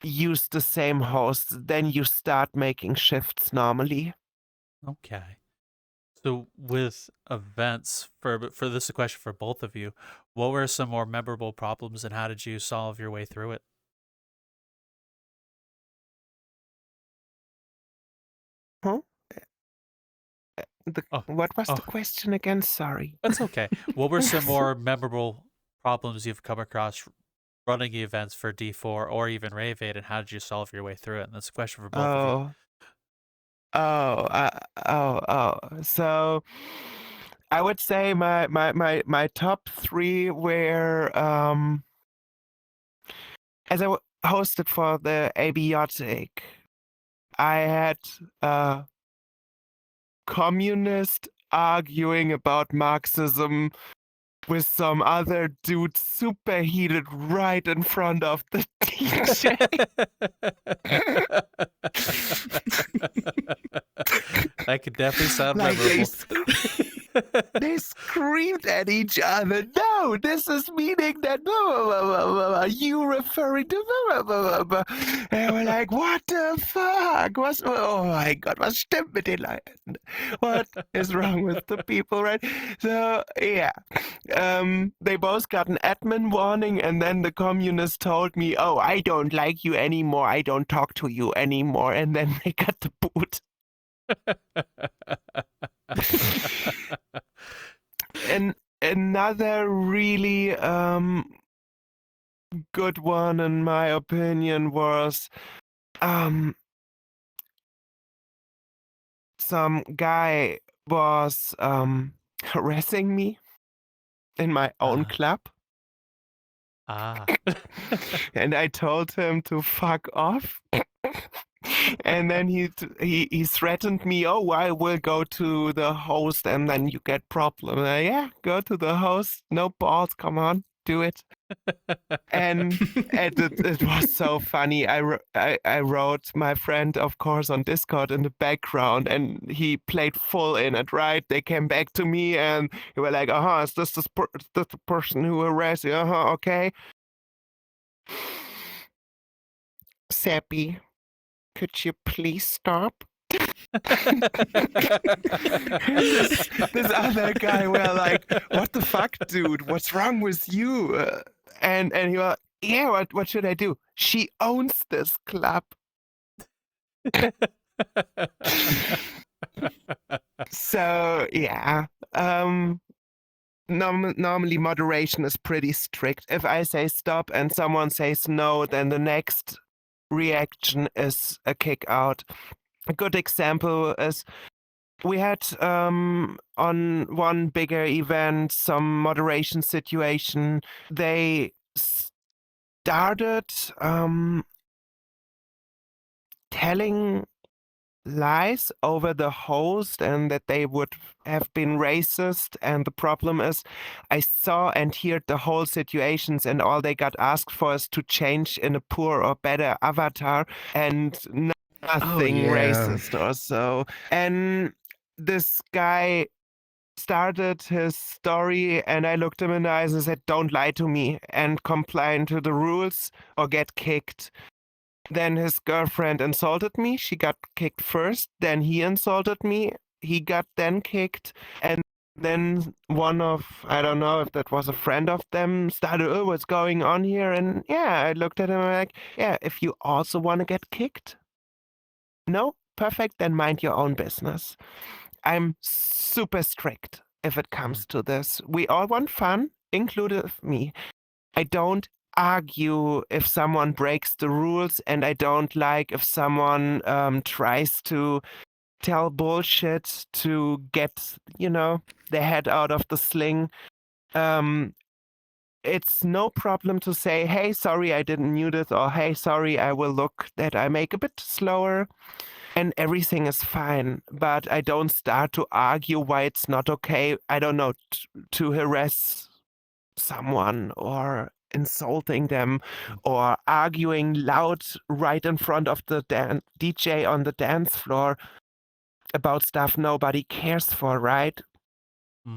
use the same host. Then you start making shifts normally. Okay. So, with events, for this is a question for both of you, what were some more memorable problems, and how did you solve your way through it? Huh? Oh, What was the oh, question again? Sorry. that's okay. What were some more memorable problems you've come across running events for D4 or even raveaid, and how did you solve your way through it? And that's a question for both of you. Oh, oh. So I would say my top three were as I hosted for the abiotic, I had a communist arguing about Marxism with some other dude super heated right in front of the DJ. That could definitely sound Like memorable. they screamed at each other. No, this is meaning that you referring to. And we're like, what the fuck? Oh my god, was stimmt mit den Leuten? What is wrong with the people, right? So yeah, they both got an admin warning, and then the communist told me, "Oh, I don't like you anymore. I don't talk to you anymore." And then they got the boot. And another really good one, in my opinion, was some guy was harassing me in my own club. And I told him to fuck off. And then he threatened me, oh, I will go to the host and then you get problem. Yeah, go to the host. No balls. Come on, do it. And it was so funny. I wrote my friend, of course, on Discord in the background, and he played full in it, right? They came back to me and they were like, is this the person who harassed you? Okay. Sappy, could you please stop? this other guy were like, what the fuck, dude? What's wrong with you? And he was, yeah, what should I do? She owns this club. So yeah, normally moderation is pretty strict. If I say stop and someone says no, then the next reaction is a kick out. A good example is we had on one bigger event some moderation situation. They started telling lies over the host and that they would have been racist. And the problem is I saw and heard the whole situations, and all they got asked for is to change in a poor or better avatar and nothing racist or so. And this guy started his story and I looked him in the eyes and said, don't lie to me and comply to the rules or get kicked. Then his girlfriend insulted me. She got kicked first. Then he insulted me. He got then kicked. And then one of, I don't know if that was a friend of them, started, oh, what's going on here? And yeah, I looked at him and I'm like, yeah, if you also want to get kicked, no, perfect, then mind your own business. I'm super strict if it comes to this. We all want fun, including me. I don't argue if someone breaks the rules, and I don't like if someone tries to tell bullshit to get, their head out of the sling. It's no problem to say, hey, sorry, I didn't mute it, or hey, sorry, I will look that I make a bit slower, and everything is fine. But I don't start to argue why it's not okay, I don't know, to harass someone or insulting them or arguing loud right in front of the DJ on the dance floor about stuff nobody cares for, right?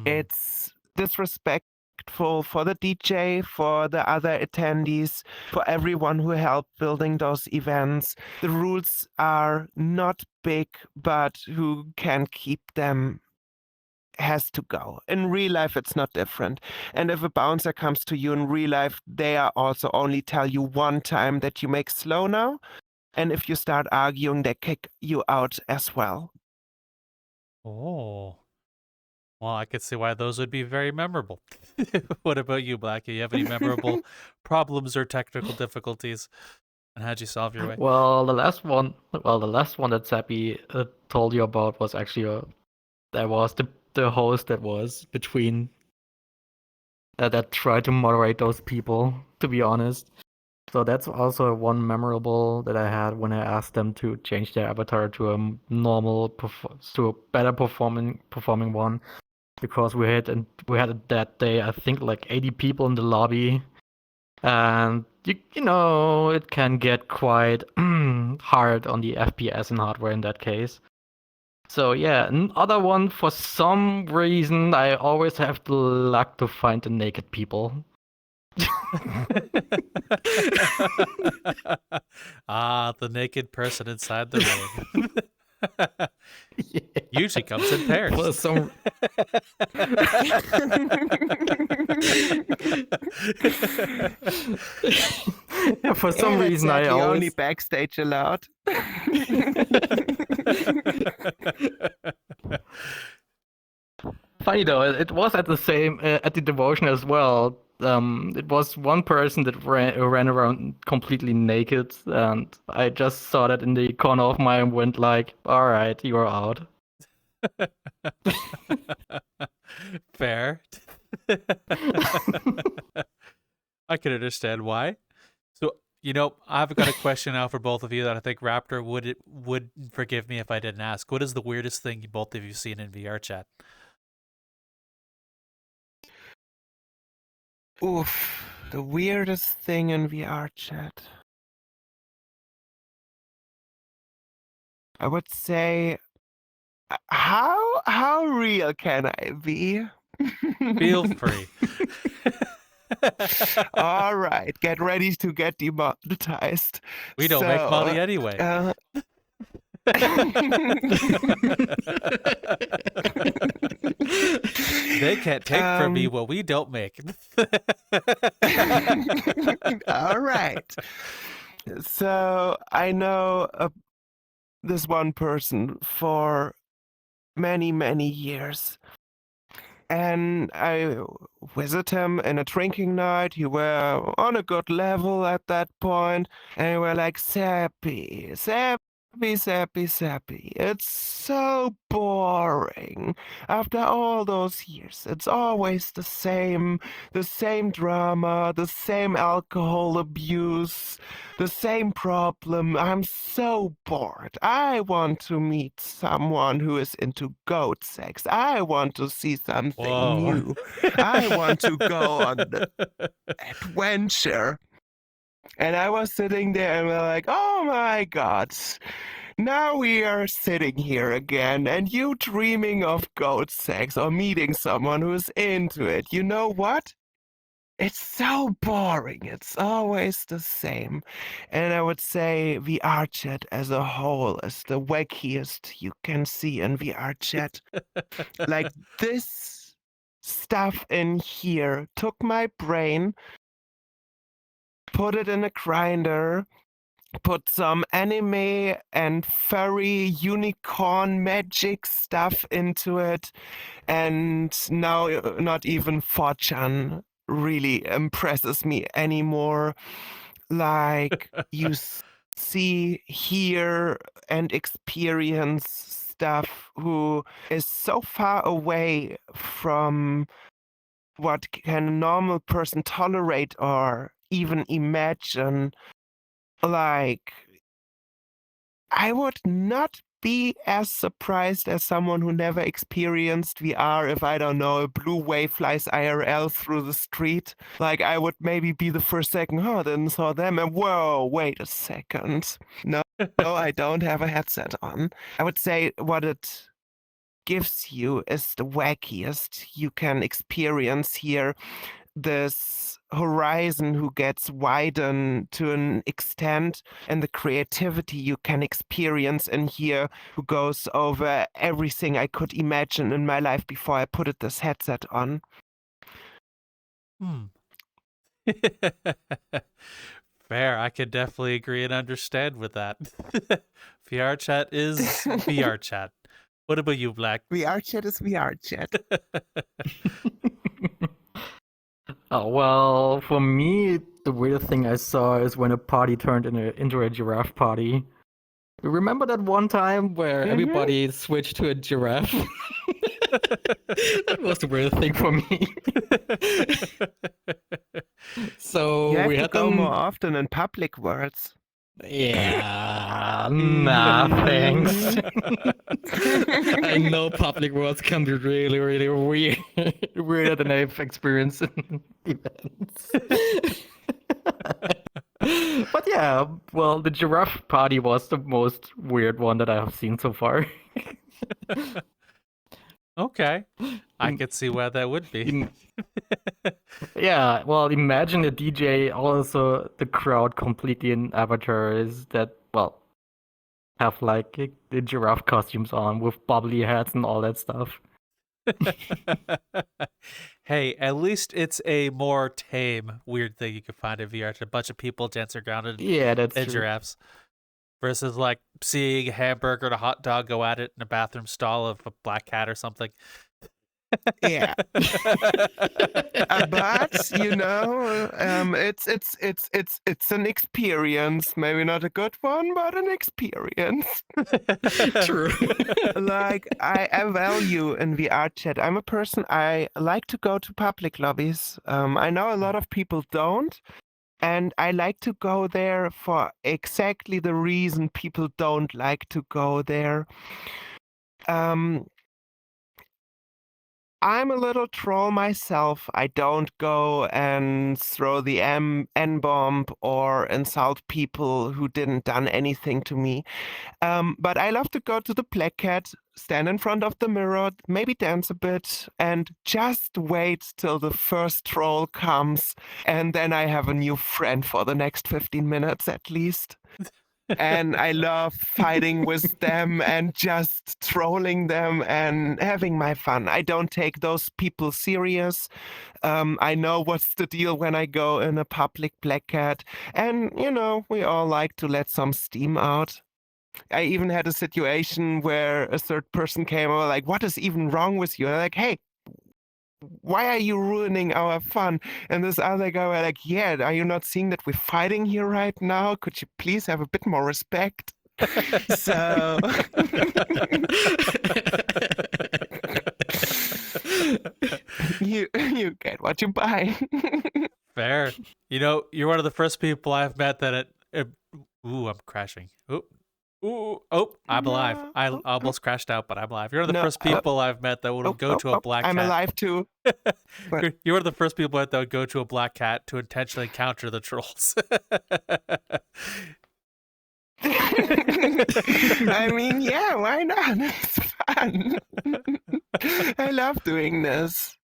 It's disrespectful for the DJ, for the other attendees, for everyone who helped building those events. The rules are not big, but who can keep them has to go. In real life, it's not different. And if a bouncer comes to you in real life, they are also only tell you one time that you make slow now. And if you start arguing, they kick you out as well. Oh. Well, I could see why those would be very memorable. What about you, Blackie? You have any memorable problems or technical difficulties? And how'd you solve your way? Well, the last one that Sappy told you about was actually that was the host that was between that tried to moderate those people, to be honest. So that's also one memorable that I had when I asked them to change their avatar to a normal, to a better performing one, because we had that day I think like 80 people in the lobby, and you know it can get quite hard on the FPS and hardware in that case. So yeah, another one, for some reason I always have the luck to find the naked people. The naked person inside the room. Usually comes in pairs. For some yeah, for some reason I always only backstage allowed. Funny though, it was at the devotion as well. It was one person that ran around completely naked, and I just saw that in the corner of my eye and went like, "All right, you're out." Fair. I can understand why. So, I've got a question now for both of you that I think Raptor would forgive me if I didn't ask. What is the weirdest thing both of you seen in VRChat? Oof, the weirdest thing in VRChat. I would say, how real can I be? Feel free. All right, get ready to get demonetized. We don't make money anyway. They can't take from me what we don't make. All right. So I know this one person for many, many years. And I visit him in a drinking night. He were on a good level at that point. And we were like, Sappy, Sappy. It's so boring. After all those years, it's always the same drama, the same alcohol abuse, the same problem. I'm so bored. I want to meet someone who is into goat sex. I want to see something new. I want to go on the adventure. And I was sitting there and we're like, oh my God, now we are sitting here again and you dreaming of goat sex or meeting someone who's into it. You know what? It's so boring. It's always the same. And I would say VRChat as a whole is the wackiest you can see in VRChat. Like this stuff in here took my brain, put it in a grinder, put some anime and furry unicorn magic stuff into it, and now not even 4chan really impresses me anymore. Like you see, hear, and experience stuff who is so far away from what can a normal person tolerate or even imagine. Like, I would not be as surprised as someone who never experienced VR if, I don't know, a blue wave flies IRL through the street. Like, I would maybe be the first second, then saw them, and whoa, wait a second. No, I don't have a headset on. I would say what it gives you is the wackiest you can experience here. This horizon who gets widened to an extent, and the creativity you can experience in here who goes over everything I could imagine in my life before I put this headset on. Fair. I could definitely agree and understand with that. VRChat is VRChat. What about you, Black? VRChat is VRChat. Oh, well, for me, the weirdest thing I saw is when a party turned into a giraffe party. You remember that one time where everybody switched to a giraffe? That was the weirdest thing for me. So You have we to had go them more often in public worlds. Yeah, nah, thanks. I know public worlds can be really, really weird, weirder than I've experienced in events. But yeah, well, the giraffe party was the most weird one that I have seen so far. Okay, I could see why that would be. Yeah, well, imagine a DJ, also the crowd completely in avatars that, well, have like the giraffe costumes on with bubbly hats and all that stuff. Hey, at least it's a more tame weird thing you can find in VR. A bunch of people dancing around in giraffes. Versus like seeing a hamburger and a hot dog go at it in a bathroom stall of a black cat or something. Yeah. But you know, it's an experience. Maybe not a good one, but an experience. True. Like I value in VR chat. I'm a person. I like to go to public lobbies. I know a lot of people don't, and I like to go there for exactly the reason people don't like to go there. I'm a little troll myself. I don't go and throw the N-bomb or insult people who didn't done anything to me. But I love to go to the Black Cat, stand in front of the mirror, maybe dance a bit, and just wait till the first troll comes. And then I have a new friend for the next 15 minutes at least. And I love fighting with them and just trolling them and having my fun. I don't take those people serious. I know what's the deal when I go in a public Black Cat. And, you know, we all like to let some steam out. I even had a situation where a third person came over like, what is even wrong with you? And I'm like, hey, why are you ruining our fun? And this other guy was like, yeah, are you not seeing that we're fighting here right now? Could you please have a bit more respect? So you get what you buy. Fair. You know, you're one of the first people I've met that ooh, I'm crashing. Oh, I'm alive. I almost crashed out, but I'm alive. You're one of the first people I've met that would go to a black cat. I'm alive too. You're one of the first people that would go to a black cat to intentionally counter the trolls. I mean, yeah, why not? It's fun. I love doing this.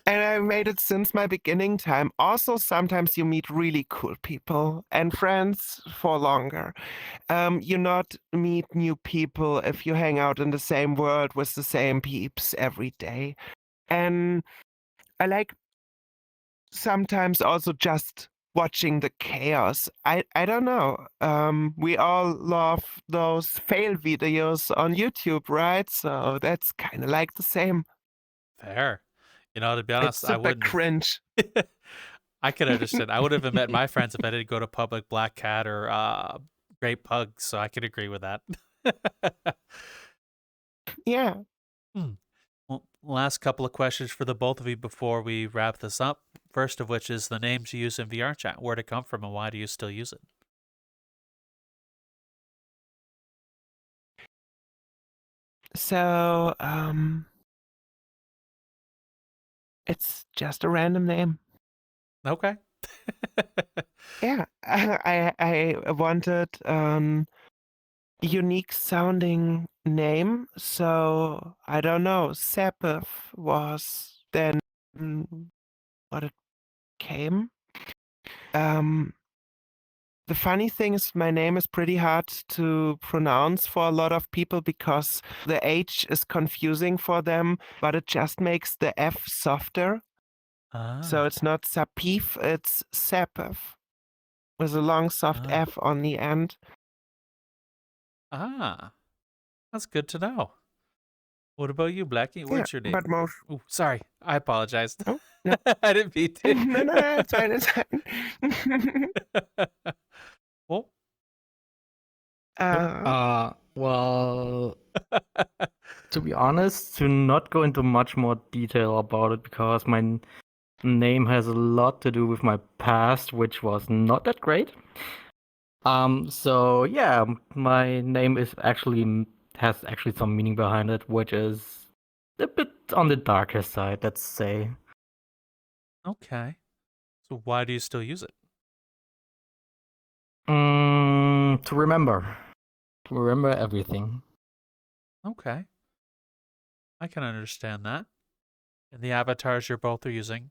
And I've made it since my beginning time. Also, sometimes you meet really cool people and friends for longer. You not meet new people if you hang out in the same world with the same peeps every day. And I like sometimes also just watching the chaos. I don't know. We all love those fail videos on YouTube, right? So that's kind of like the same. Fair. You know, to be honest, It's super cringe. I could understand. I would have met my friends if I didn't go to public black cat or great pug, so I could agree with that. Yeah. Well, last couple of questions for the both of you before we wrap this up. First of which is the names you use in VRchat. Where'd it come from and why do you still use it? So, it's just a random name. Okay. Yeah, I wanted unique sounding name, so I don't know. Sapifh was then what it came. The funny thing is my name is pretty hard to pronounce for a lot of people because the H is confusing for them, but it just makes the F softer. So it's not Sapifh, it's Sapifh with a long soft F on the end. That's good to know. What about you, Blackie? What's your name? But most... Oh, sorry. I apologize. Oh, no. I didn't mean to. No, it's fine, it's fine. Well, well, to be honest, to not go into much more detail about it because my name has a lot to do with my past, which was not that great. So yeah, my name has actually some meaning behind it, which is a bit on the darker side, let's say. Okay. So why do you still use it? To remember everything. Okay. I can understand that. And the avatars you're both are using,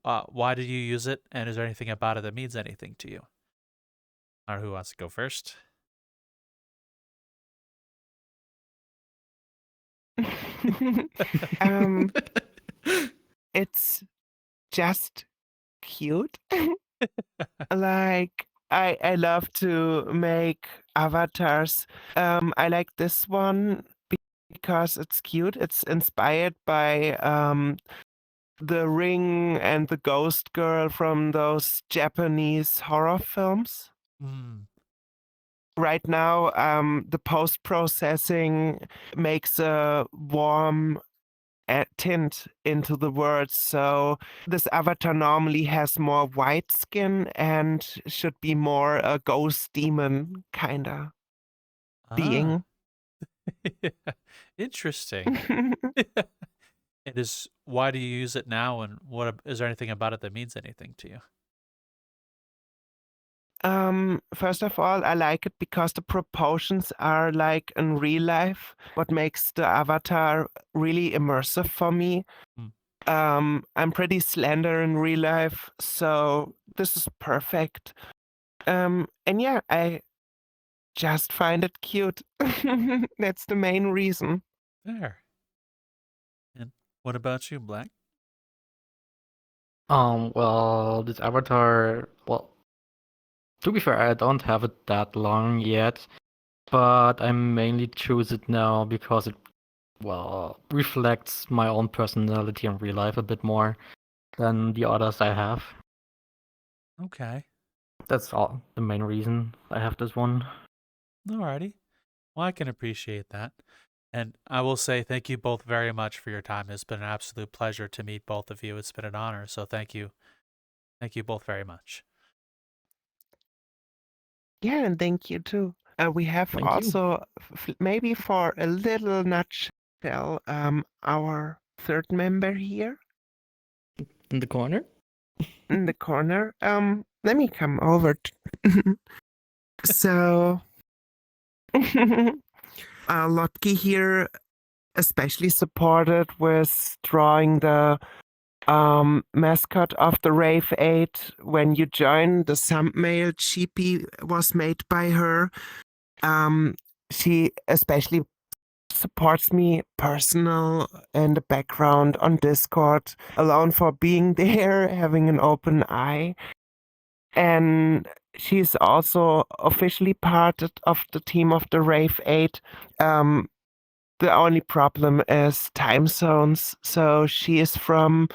why did you use it? And is there anything about it that means anything to you? Or who wants to go first? It's just cute. Like I love to make avatars. I like this one because it's cute. It's inspired by the Ring and the Ghost Girl from those Japanese horror films. Mm. Right now, the post-processing makes a warm tint into the words. So this avatar normally has more white skin and should be more a ghost demon kind of being. Interesting. It is. Why do you use it now, and what is there anything about it that means anything to you? First of all, I like it because the proportions are like in real life, what makes the avatar really immersive for me. I'm pretty slender in real life, so this is perfect. And yeah, I just find it cute. That's the main reason. There. And what about you, Black? Well, this avatar, well, to be fair, I don't have it that long yet, but I mainly choose it now because it, well, reflects my own personality in real life a bit more than the others I have. Okay. That's all the main reason I have this one. Alrighty. Well, I can appreciate that. And I will say thank you both very much for your time. It's been an absolute pleasure to meet both of you. It's been an honor. So thank you. Thank you both very much. Yeah, and thank you too. We have Thank you. also, maybe for a little nutshell, our third member here In the corner? in the corner. Let me come over. So, Lotki here especially supported with drawing the mascot of the Raveaid. When you join, the thumbnail Cheapy was made by her. She especially supports me personal in the background on Discord, alone for being there, having an open eye. And she's also officially part of the team of the Raveaid. The only problem is time zones. So she is from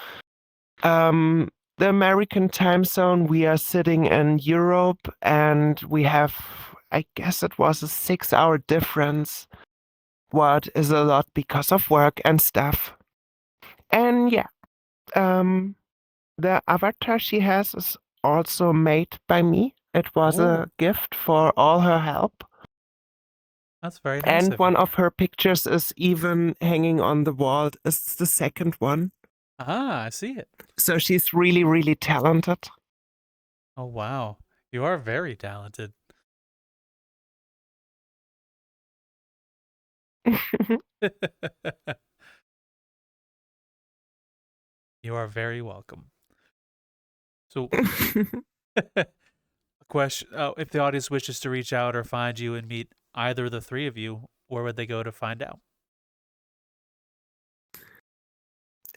the American time zone. We are sitting in Europe, and we have, I guess it was a 6-hour difference. What is a lot because of work and stuff. And yeah, the avatar she has is also made by me. It was a gift for all her help. That's very nice. And of one you. of her pictures is even hanging on the wall. It's the second one. Ah, I see it. So she's really, really talented. Oh, wow. You are very talented. You are very welcome. So, a question: if the audience wishes to reach out or find you and meet either of the three of you, where would they go to find out?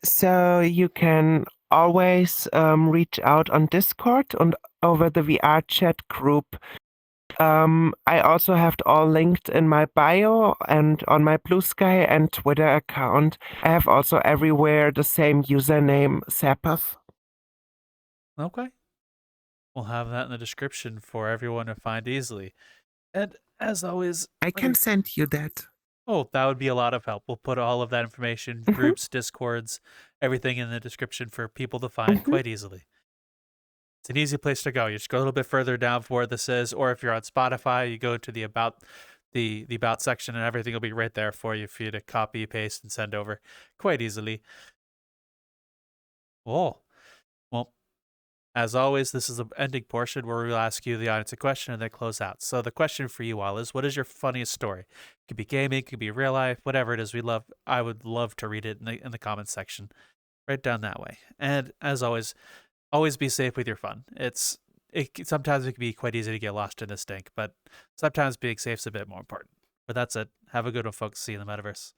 So you can always reach out on Discord and over the VRchat group. I also have it all linked in my bio and on my Blue Sky and Twitter account. I have also everywhere the same username, Sapifh. Okay. We'll have that in the description for everyone to find easily. And as always, I can send you that. oh, that would be a lot of help. We'll put all of that information, groups, Discords, everything in the description for people to find quite easily. It's an easy place to go. You just go a little bit further down for where this is, or if you're on Spotify, you go to the about section, and everything will be right there for you to copy, paste, and send over quite easily. Oh, well, as always, this is the ending portion where we'll ask you, the audience, a question and then close out. So the question for you all is, what is your funniest story? It could be gaming, it could be real life, whatever it is. I would love to read it in the comments section, right down that way. And as always be safe with your fun. Sometimes it can be quite easy to get lost in this stink, but sometimes being safe is a bit more important. But that's it. Have a good one, folks. See you in the metaverse.